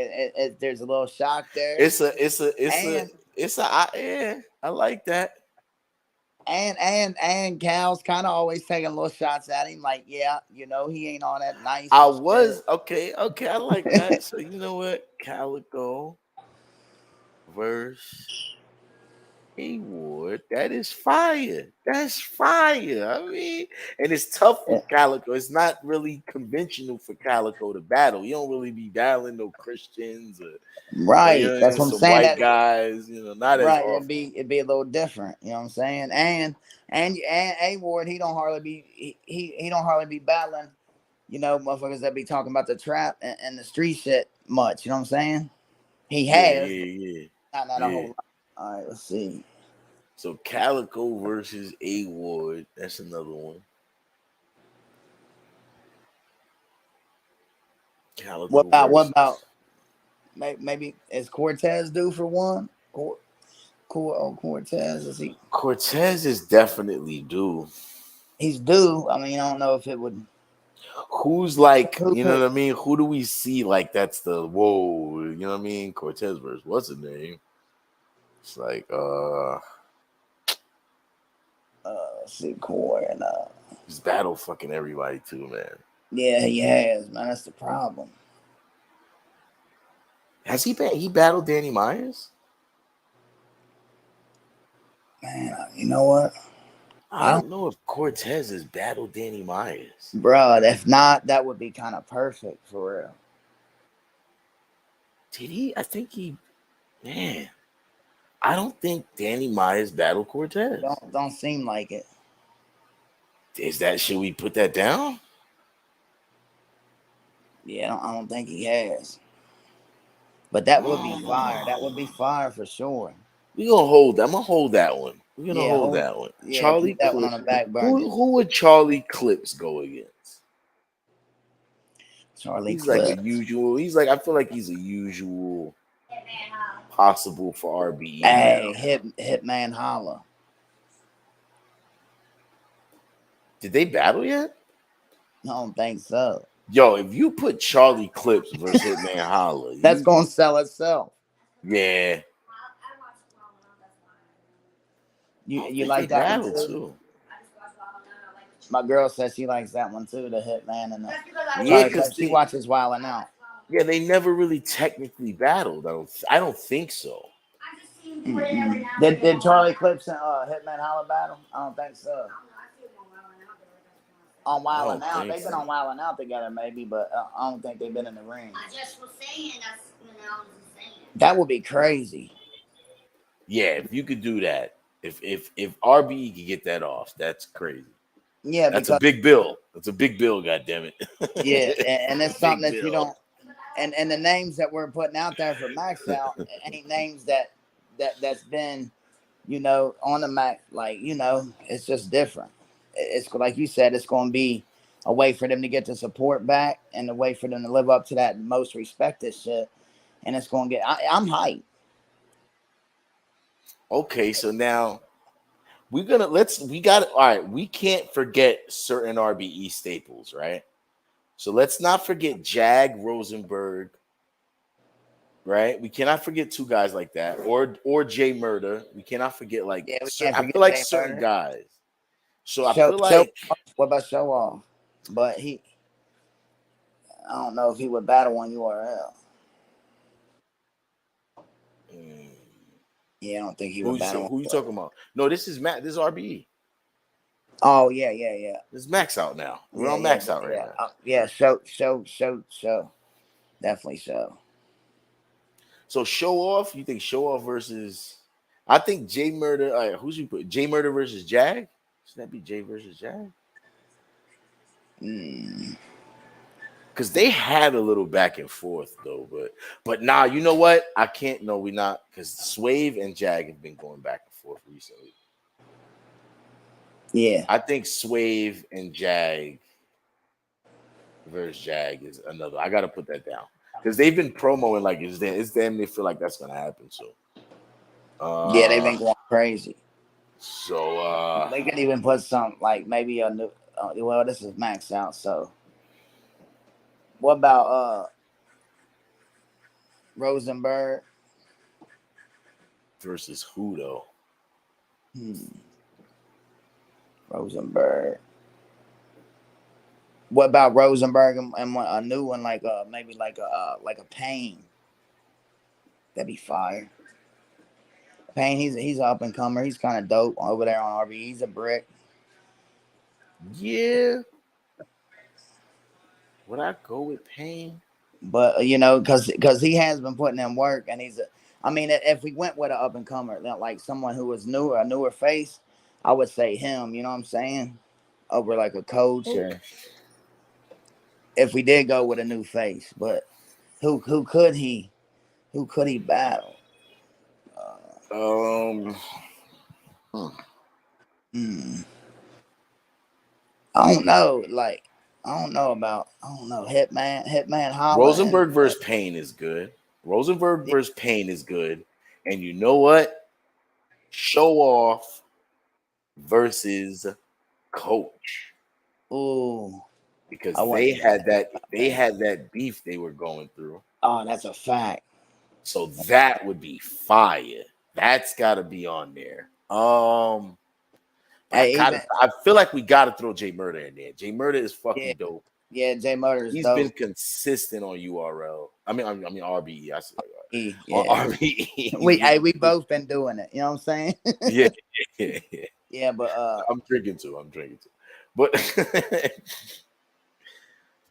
there's a little shock there, and Yeah, I like that. and Cal's kind of always taking little shots at him. Like, yeah, he ain't all that nice I and was okay, I like that. shit. So you know what? Calico verse A Ward. That is fire. That's fire. I mean, and it's tough with Calico. It's not really conventional for Calico to battle. You don't really be battling no Christians or Right. That's what I'm some saying. white That guys, not as right. It'd often. be a little different. You know what I'm saying? And A Ward, he don't hardly be he don't hardly be battling. Motherfuckers that be talking about the trap and the street shit much. You know what I'm saying? He Yeah, has, but yeah, not a yeah. whole lot. All right, let's see. So Calico versus A Ward. That's another one. What Calico about what about versus maybe is Cortez due for one? Cortez, is he? Cortez is definitely due. He's due. I mean, I don't know if it would. Who's like, Who you know could? what I mean? Who do we see like that's the whoa, you know what I mean? Cortez versus what's his name? It's like Let's see, Core and he's battle fucking everybody too, man. yeah, he has, man. That's the problem. Has he battled Danny Myers? Man, you know what? I I don't, don't know if Cortez has battled Danny Myers. bro. If not, that would be kind of perfect for real. Did he? I think he man. I don't think Danny Myers battled Cortez. Don't seem like it. Is that should we put that down? Yeah, I don't think he has. But that would be fire. That would be Oh, fire for sure. we gonna hold that. I'm gonna hold that one. We're gonna Yeah, hold that one. yeah. Charlie Keep that one on Clip. the back burner. Who would Charlie Clips go against? Charlie He's like a Clips. usual. He's like I feel like he's a usual possible for RBE Hey, now. Hitman Holla. Did they battle yet? I don't think so. Yo, if you put Charlie Clips versus Hitman Holla, That's gonna sell itself. yeah. You like that one too? My girl says she likes that one too. The Hitman and the Yeah, Charlie because Clips. She watches Wild 'N Out. yeah, they never really technically battled. I don't think so. Mm-hmm. Did Charlie Clips and Hitman Holla battle? I don't think so. On I Wild 'N don't Out, think they've been so. on Wild 'N Out together, maybe, but I don't think they've been in the ring. That would be crazy. Yeah, if you could do that, if RBE could get that off, that's crazy. Yeah, That's a because big bill. That's a big bill. God damn it. yeah, and it's something Big that you bill. don't. And the names that we're putting out there for Max Out ain't names that's been, on the Max. Like, it's just different. It's like you said, it's going to be a way for them to get the support back and a way for them to live up to that most respected shit. And it's going to get. I'm hyped. Okay, so now we got all right. We can't forget certain RBE staples, right? So let's not forget Jag Rosenberg, right? We cannot forget two guys like that, or Jay Murder. We cannot forget like Yeah, we can't I forget feel like Jay certain Murder. guys. So I Show feel show. like What about Show Off? But I don't know if he would battle on URL. mm, Yeah, I don't think he would battle on who you talking URL. about? No, this is Matt. This is RBE. Oh yeah. This is Max Out now. We're Yeah, on yeah, Max Out right yeah. now. Yeah, show. Definitely show. So Show Off, you think Show Off versus? I think Jay Murder. Who's you put? Jay Murder versus Jag? Should that be Jay versus Jag? Mm. Because they had a little back and forth though, but nah, you know what? I can't. No, we not because Swave and Jag have been going back and forth recently. Yeah. I think Swave and Jag versus Jag is another. I gotta put that down because they've been promoting like it's them. They feel like that's gonna happen soon. Yeah, they've been going crazy. So They could even put some like maybe a new. Well, this is maxed out. So what about Rosenberg? versus who though? Rosenberg. What about Rosenberg and a new one like maybe like a Pain? That'd be fire. Pain, he's an up and comer. He's kind of dope over there on RB. He's a brick. Yeah. Would I go with Pain? But you know, because he has been putting in work, and he's a. I mean, if we went with an up and comer, like someone who was newer, a newer face, I would say him. You know what I'm saying? Over like a coach, or if we did go with a new face, but who could he? Who could he battle? Um. Hmm. I don't know. Like I don't know about. I don't know. Hitman Holla, and Rosenberg versus Pain is good. Rosenberg versus Pain is good. And you know what? Show Off versus Coach. ooh, Because I they wasn't. had that beef they were going through. Oh, that's a fact. So that would be fire. That's gotta be on there. But Hey, even I feel like we gotta throw Jay Murder in there. Jay Murder is yeah, fucking dope. yeah. Jay Murder is He's been dope. consistent on URL. I mean RBE. I said on Yeah, RBE. He's been we consistent. both been doing it. You know what I'm saying? Yeah, yeah, yeah. Yeah, but I'm drinking too. But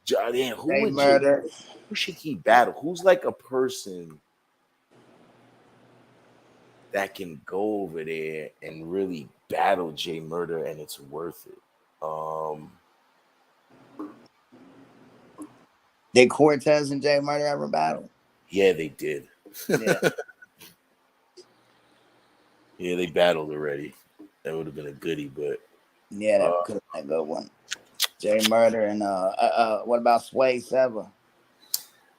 damn, Jay Murder. who should he battle? Who's like a person that can go over there and really battle Jay Murder and it's worth it? Did Cortez and Jay Murder ever battle? Yeah, they did. Yeah, Yeah, they battled already. That would have been a goodie, but yeah, that could have been a good one. Jay Murder and what about Sway Sever?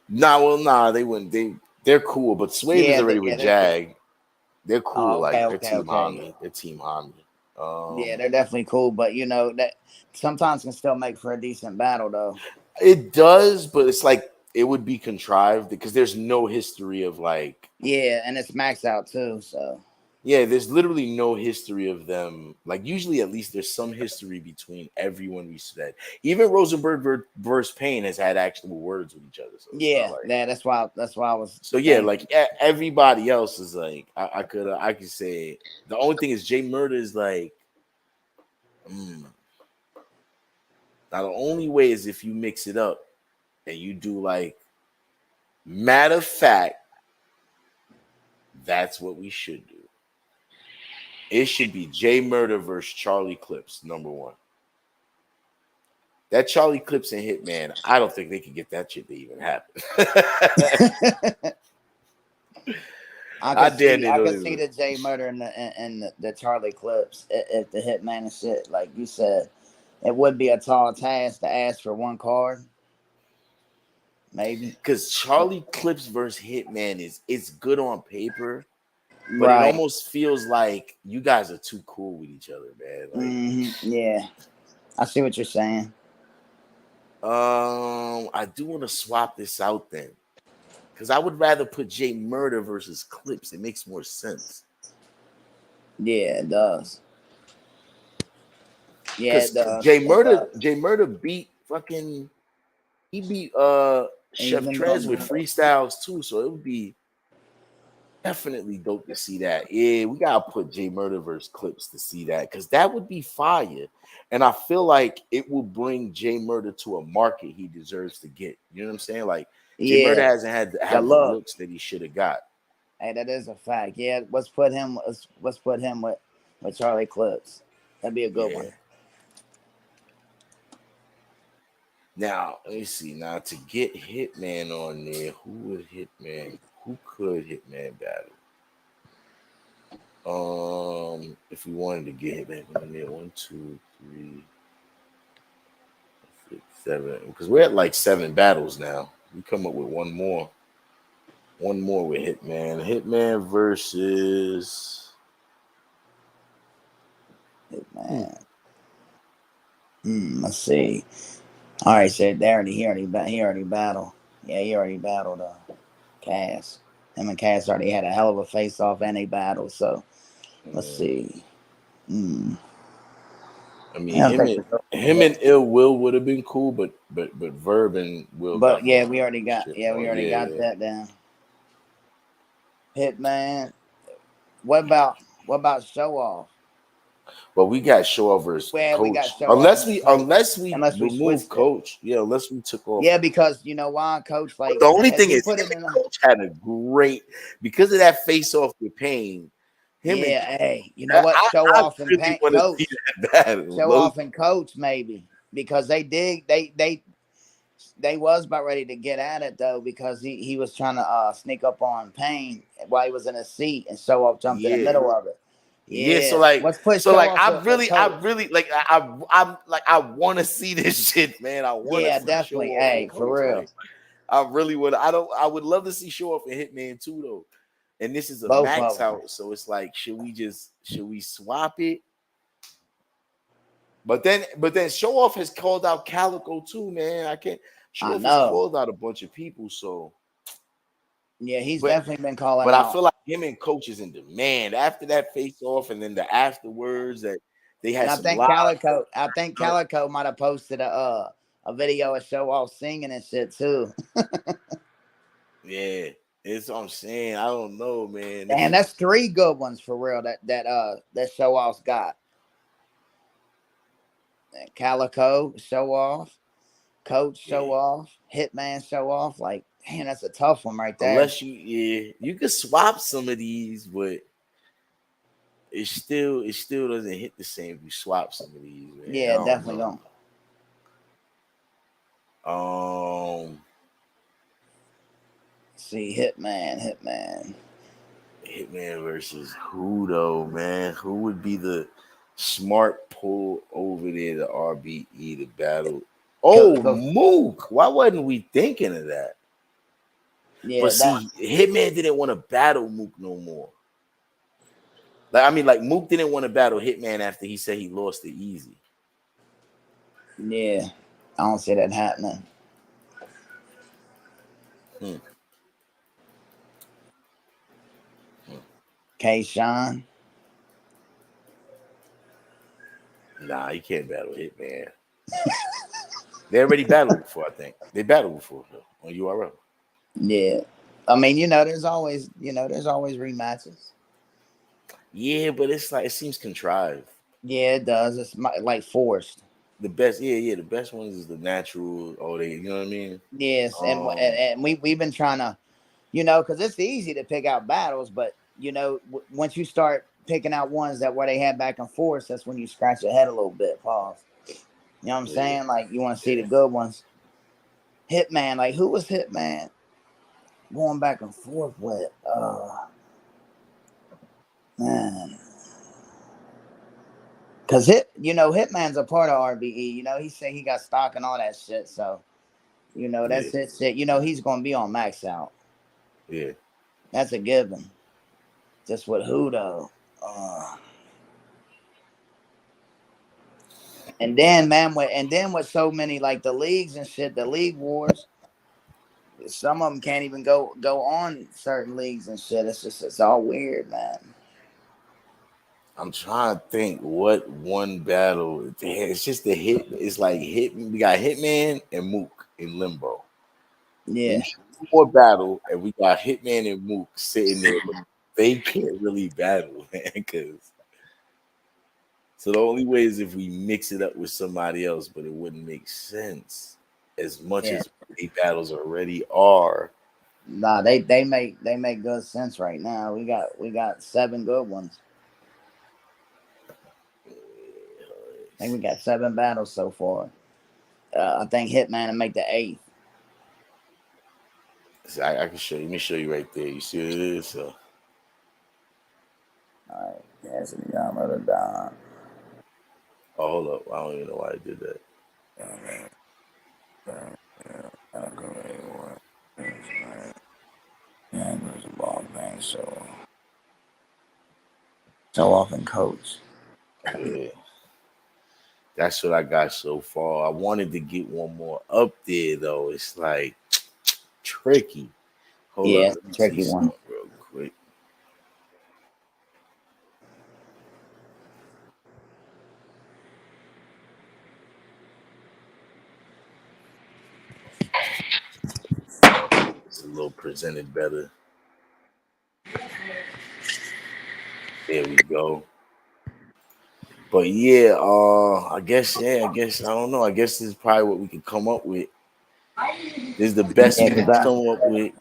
they wouldn't. They're cool, but Suede is already with They're cool. Jag. They're cool, Oh, like they're Team okay. Homie. They're Team Homie. Yeah, they're definitely cool, but you know that sometimes can still make for a decent battle though. It does, but it's like it would be contrived because there's no history of like. Yeah, and it's maxed out too, so. Yeah, there's literally no history of them. Like usually, at least there's some history between everyone we said. Even Rosenberg versus Payne has had actual words with each other. So Yeah, like, that's why I was. so yeah, like everybody else is like I could say the only thing is Jay Murder is like. Now the only way is if you mix it up and you do like matter of fact, that's what we should do. It should be Jay Murder versus Charlie Clips, number one. That Charlie Clips and Hitman, I don't think they can get that shit to even happen. I could see the Jay Murder and the Charlie Clips if the Hitman and shit. Like you said, it would be a tall task to ask for one card. Maybe because Charlie Clips versus Hitman it's good on paper, but it right. almost feels like you guys are too cool with each other, man. Like, yeah, I see what you're saying. I do want to swap this out then, because I would rather put Jay Murder versus Clips. It makes more sense. Yeah, it does. Yeah, it does. Jay Murder beat fucking. He beat Chef Trez with freestyles too, so it would be definitely dope to see that. Yeah, we gotta put Jay Murder versus Clips to see that because that would be fire. And I feel like it will bring Jay Murder to a market he deserves to get. You know what I'm saying? Like Jay Murder hasn't had the looks that he should have got. Hey, that is a fact. Yeah, let's put him with Charlie Clips. That'd be a good one. Now, let me see. Now to get Hitman on there, who could Hitman battle? If we wanted to get Hitman on there, 1, 2, 3, 6, 7, because we're at like 7 battles now. We come up with one more. One more with Hitman. Hitman versus Hitman. Let's see. All right, so he already battled. Yeah, he already battled Cass. Him and Cass already had a hell of a face off and a battle. So let's see. I mean, him and Ill Will would have been cool, but Verb and Will. But yeah, we already got that down. Hitman. What about Show Off? Well, we got Show Off versus Coach. We got Show unless Off we remove Coach. Yeah, unless we took off. Yeah, because you know why, Coach. Like but the only thing is, Coach had a great because of that face off with Pain. Hey, you know what? Show Off and Pain. Coach. Show Off and Coach maybe because they was about ready to get at it though because he was trying to sneak up on Pain while he was in his seat and Show Off jumped in the middle of it. Yeah, so like, I really like, I want to see this shit, man. I want to definitely. Hey, for real. Like, I really would. I would love to see Show Off and Hitman too, though. And this is a max out, so it's like, should we swap it? But then Show Off has called out Calico too, man. Show Off has called out a bunch of people, so. Yeah, he's definitely been calling. But I feel like him and Coach is in demand after that face off, and then the afterwards that they had. I think Calico might have posted a video of Show Off singing and shit too. Yeah, it's what I'm saying. I don't know, man. And that's 3 good ones for real. That Show Off's got. Calico Show Off, Coach Show Off, Hitman Show Off. Like, man, that's a tough one right there. Unless you could swap some of these, but it still doesn't hit the same if you swap some of these. Man. Yeah, definitely don't. See, Hitman versus who though, man? Who would be the smart pull over there to RBE to battle? Mook. Why wasn't we thinking of that? Yeah, but see, Hitman didn't want to battle Mook no more. Like Mook didn't want to battle Hitman after he said he lost it easy. Yeah, I don't see that happening. K-Shine. Nah, you can't battle Hitman. They already battled before, I think. They battled before on URL. Yeah. I mean, there's always rematches. Yeah, but it's like it seems contrived. Yeah, it does. It's like forced. The best, the best ones is the natural. You know what I mean? Yes, and we've been trying to, because it's easy to pick out battles, but once you start picking out ones where they have back and forth, that's when you scratch your head a little bit. Pause. You know what I'm saying? Like you want to see the good ones. Hitman, like who was Hitman going back and forth with? Man. Cause Hitman's a part of RBE. He said he got stock and all that shit. So, that's it. Shit. He's gonna be on max out. Yeah, that's a given. Just with who though? And then, man, with so many like the leagues and shit, the league wars. Some of them can't even go on certain leagues and shit. It's all weird, man. I'm trying to think what one battle. It's just the hit. It's like we got Hitman and Mook in limbo. Yeah. More battle, and we got Hitman and Mook sitting there. But they can't really battle, man. So the only way is if we mix it up with somebody else, but it wouldn't make sense as much as the battles already are. Nah, they make good sense right now. We got 7 good ones. I think we got 7 battles so far. I think Hitman will make the 8th. So I can show you. Let me show you right there. You see what it is? So. All right. Cassidy Don. Oh, hold up. I don't even know why I did that. Yeah, it was a ball thing. So often coach. Yeah. That's what I got so far. I wanted to get one more up there though. It's like tricky. Hold up, Yeah, let it's me a see tricky one. something real quick. It's a little presented better. There we go. But yeah, I guess I don't know. I guess this is probably what we could come up with. This is the best Yeah, we cause can come up with.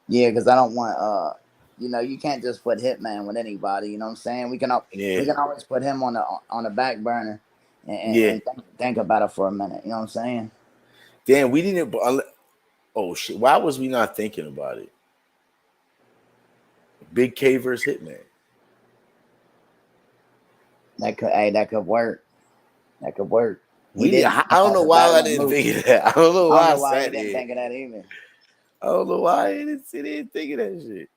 I don't want you can't just put Hitman with anybody. You know what I'm saying? We Yeah, can always put him on the back burner yeah. and think about it for a minute. You know what I'm saying? Damn, we didn't. Oh shit! Why was we not thinking about it? Big K versus Hitman. That could work. That could work. He We did. did I come don't know off a why I battle and didn't move. think of that. I don't know I don't why I know why he sat didn't there. think of that either. I don't know why I didn't sit there and think of that shit.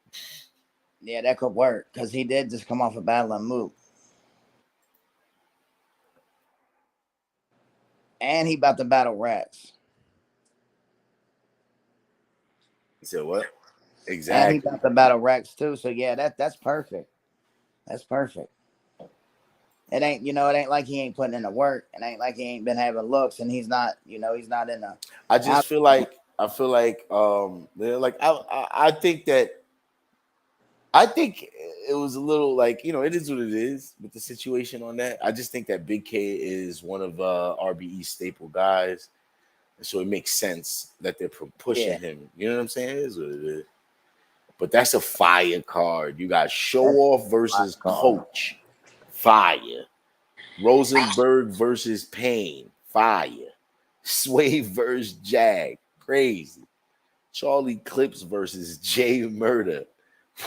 Yeah, that could work because he did just come off a battle and move, and he about to battle Rex, He said what? and he Exactly. about to battle Rex too. So yeah, that's perfect. That's perfect. It ain't like he ain't putting in the work. It ain't like he ain't been having looks, and he's not in the I just out. feel like they're like I think that I think it was a little like it is what it is with the situation on that. I just think that Big K is one of RBE's staple guys, and so it makes sense that they're Yeah, pushing him. You know what I'm saying? It is what it is. But that's a fire card. You got Show that's Off my versus card. Coach, fire. Rosenberg versus Payne, fire. Sway versus Jag, crazy. Charlie Clips versus Jay Murder.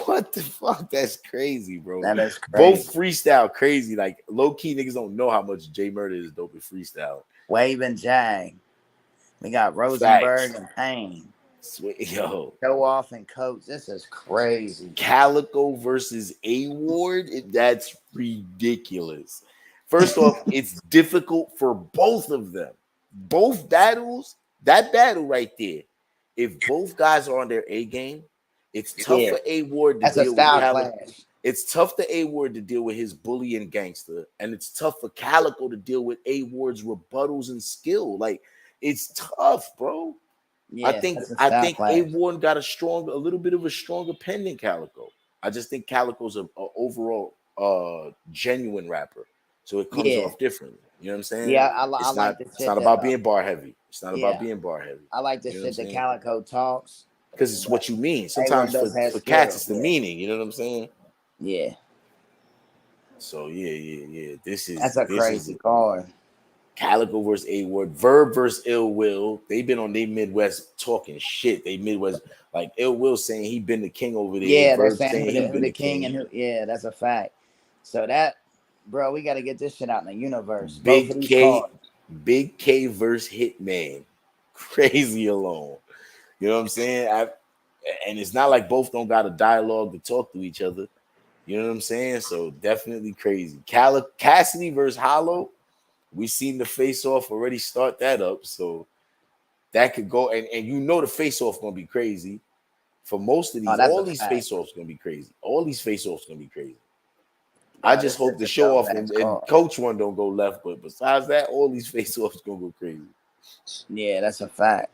What the fuck? That's crazy, bro. That is Both crazy. freestyle crazy. Like low key niggas don't know how much Jay Murder is dope at freestyle. Wave and Jag. We got Rosenberg Facts. and Payne. Yo. Show off and coach. This is crazy. Calico versus A Ward. That's ridiculous. First off, it's difficult for both of them. Both battles, that battle right there. If both guys are on their A game, it's tough Yeah, for A Ward to that's a deal with style Calico. clash. It's tough to A Ward to deal with his bully and gangster, and it's tough for Calico to deal with A Ward's rebuttals and skill. Like it's tough, bro. Yeah, that's a I style think A clash. Warren got a little bit of a stronger pen than Calico. I just think Calico's a overall genuine rapper, so it comes Yeah, off differently. You know what I'm saying? yeah. I like the It's shit not that. about being bar heavy. It's not about Yeah, being bar heavy. I like the You know what I'm shit that saying? Calico talks, Because it's but what you mean. Hayward Sometimes does have for cats, skill. it's the Yeah, meaning. You know what I'm saying? yeah. So yeah. That's a This is crazy card. Calico versus A Ward, Verb versus Ill Will. They've been on their Midwest talking shit. They Midwest like Ill Will saying he been the king over there. Yeah, they're Verb saying saying he who been the the king king. and who. Yeah, that's a fact. So that, bro, we got to get this shit out in the universe. Both of Big these K, cards. Big K versus Hitman. Crazy alone. You know what I'm saying? And it's not like both don't got a dialogue to talk to each other. You know what I'm saying? So definitely crazy. Cassidy versus Hollow. We seen the face off already start that up. So that could go and the face off gonna be crazy. For most of Oh, these, that's a all these fact. face offs gonna be crazy. All these face offs gonna be crazy. I Oh, just this hope is the a show dope off ass and card. coach one don't go left, but besides that, all these face offs gonna go crazy. Yeah, that's a fact.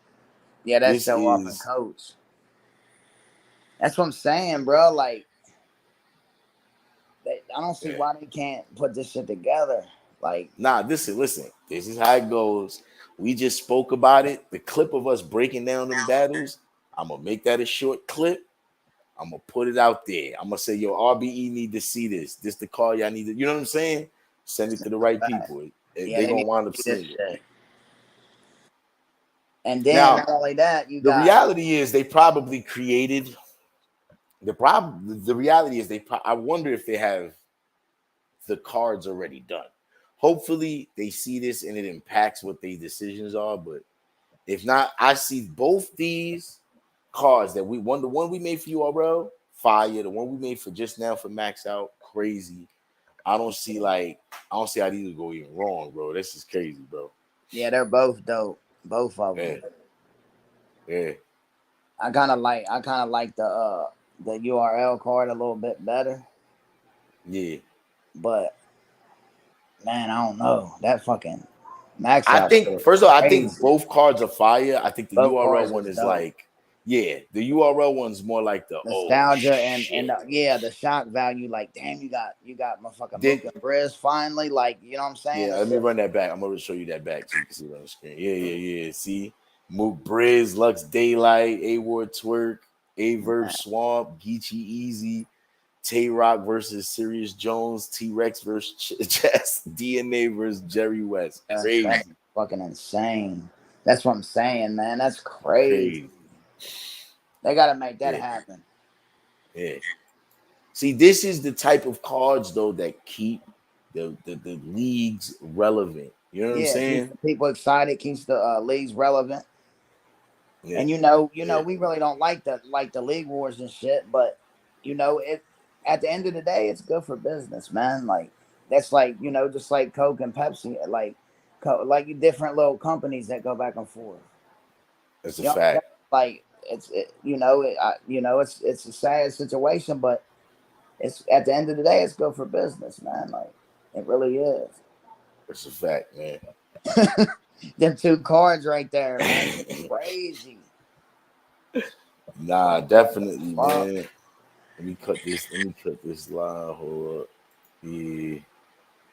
Yeah, that This show off and is coach. That's what I'm saying, bro. Like, I don't see yeah. why they can't put this shit together. Like, Nah, listen. This is how it goes. We just spoke about it. The clip of us breaking down them battles. I'm gonna make that a short clip. I'm gonna put it out there. I'm gonna say, yo, RBE need to see this. This the call y'all need to. You know what I'm saying? Send it to the right people. yeah, They they gonna need wind up to see this seeing it. shit. And then Now, not only that, you the got reality is they probably created the problem. The reality is I wonder if they have the cards already done. Hopefully, they see this and it impacts what their decisions are. But If not, I see both these cards that we won. The one we made for URL, fire. The one we made for just now for Max Out, crazy. I don't see how these go even wrong, bro. This is crazy, bro. Yeah, they're both dope. Both of them. Yeah. I kind of like the URL card a little bit better. Yeah. But man, I don't know. That fucking Max I Out think shit first of all, I crazy. think both cards are fire. I think the Both URL cards one is is dope. like, yeah, the URL one's more like the Nostalgia shit. and the shock value. Like, damn, you got motherfucking Then, Mook and Briz finally. Like, you know what I'm saying? yeah, let me run that back. I'm gonna show you that back so you can see it on the screen. Yeah. See, Mook Briz, Lux Daylight, A Ward Twerk, Averb Swamp, Geechee Easy, Tay Rock versus Sirius Jones, T Rex versus Chess, DNA versus Jerry West. Crazy. That's fucking insane. That's what I'm saying, man. That's crazy. They gotta make that happen. Yeah. See, this is the type of cards though that keep the leagues relevant. You know what I'm saying? Keeps people excited, keeps the leagues relevant. Yeah. And we really don't like the league wars and shit, but it at the end of the day, it's good for business, man. Like that's like just like Coke and Pepsi, like different little companies that go back and forth. That's a fact. Like it's it's a sad situation, but it's at the end of the day, it's good for business, man. Like it really is. That's a fact, man. Them two cards right there, man. Crazy. Nah, definitely, man. Let me cut this line. Hold up. Yeah.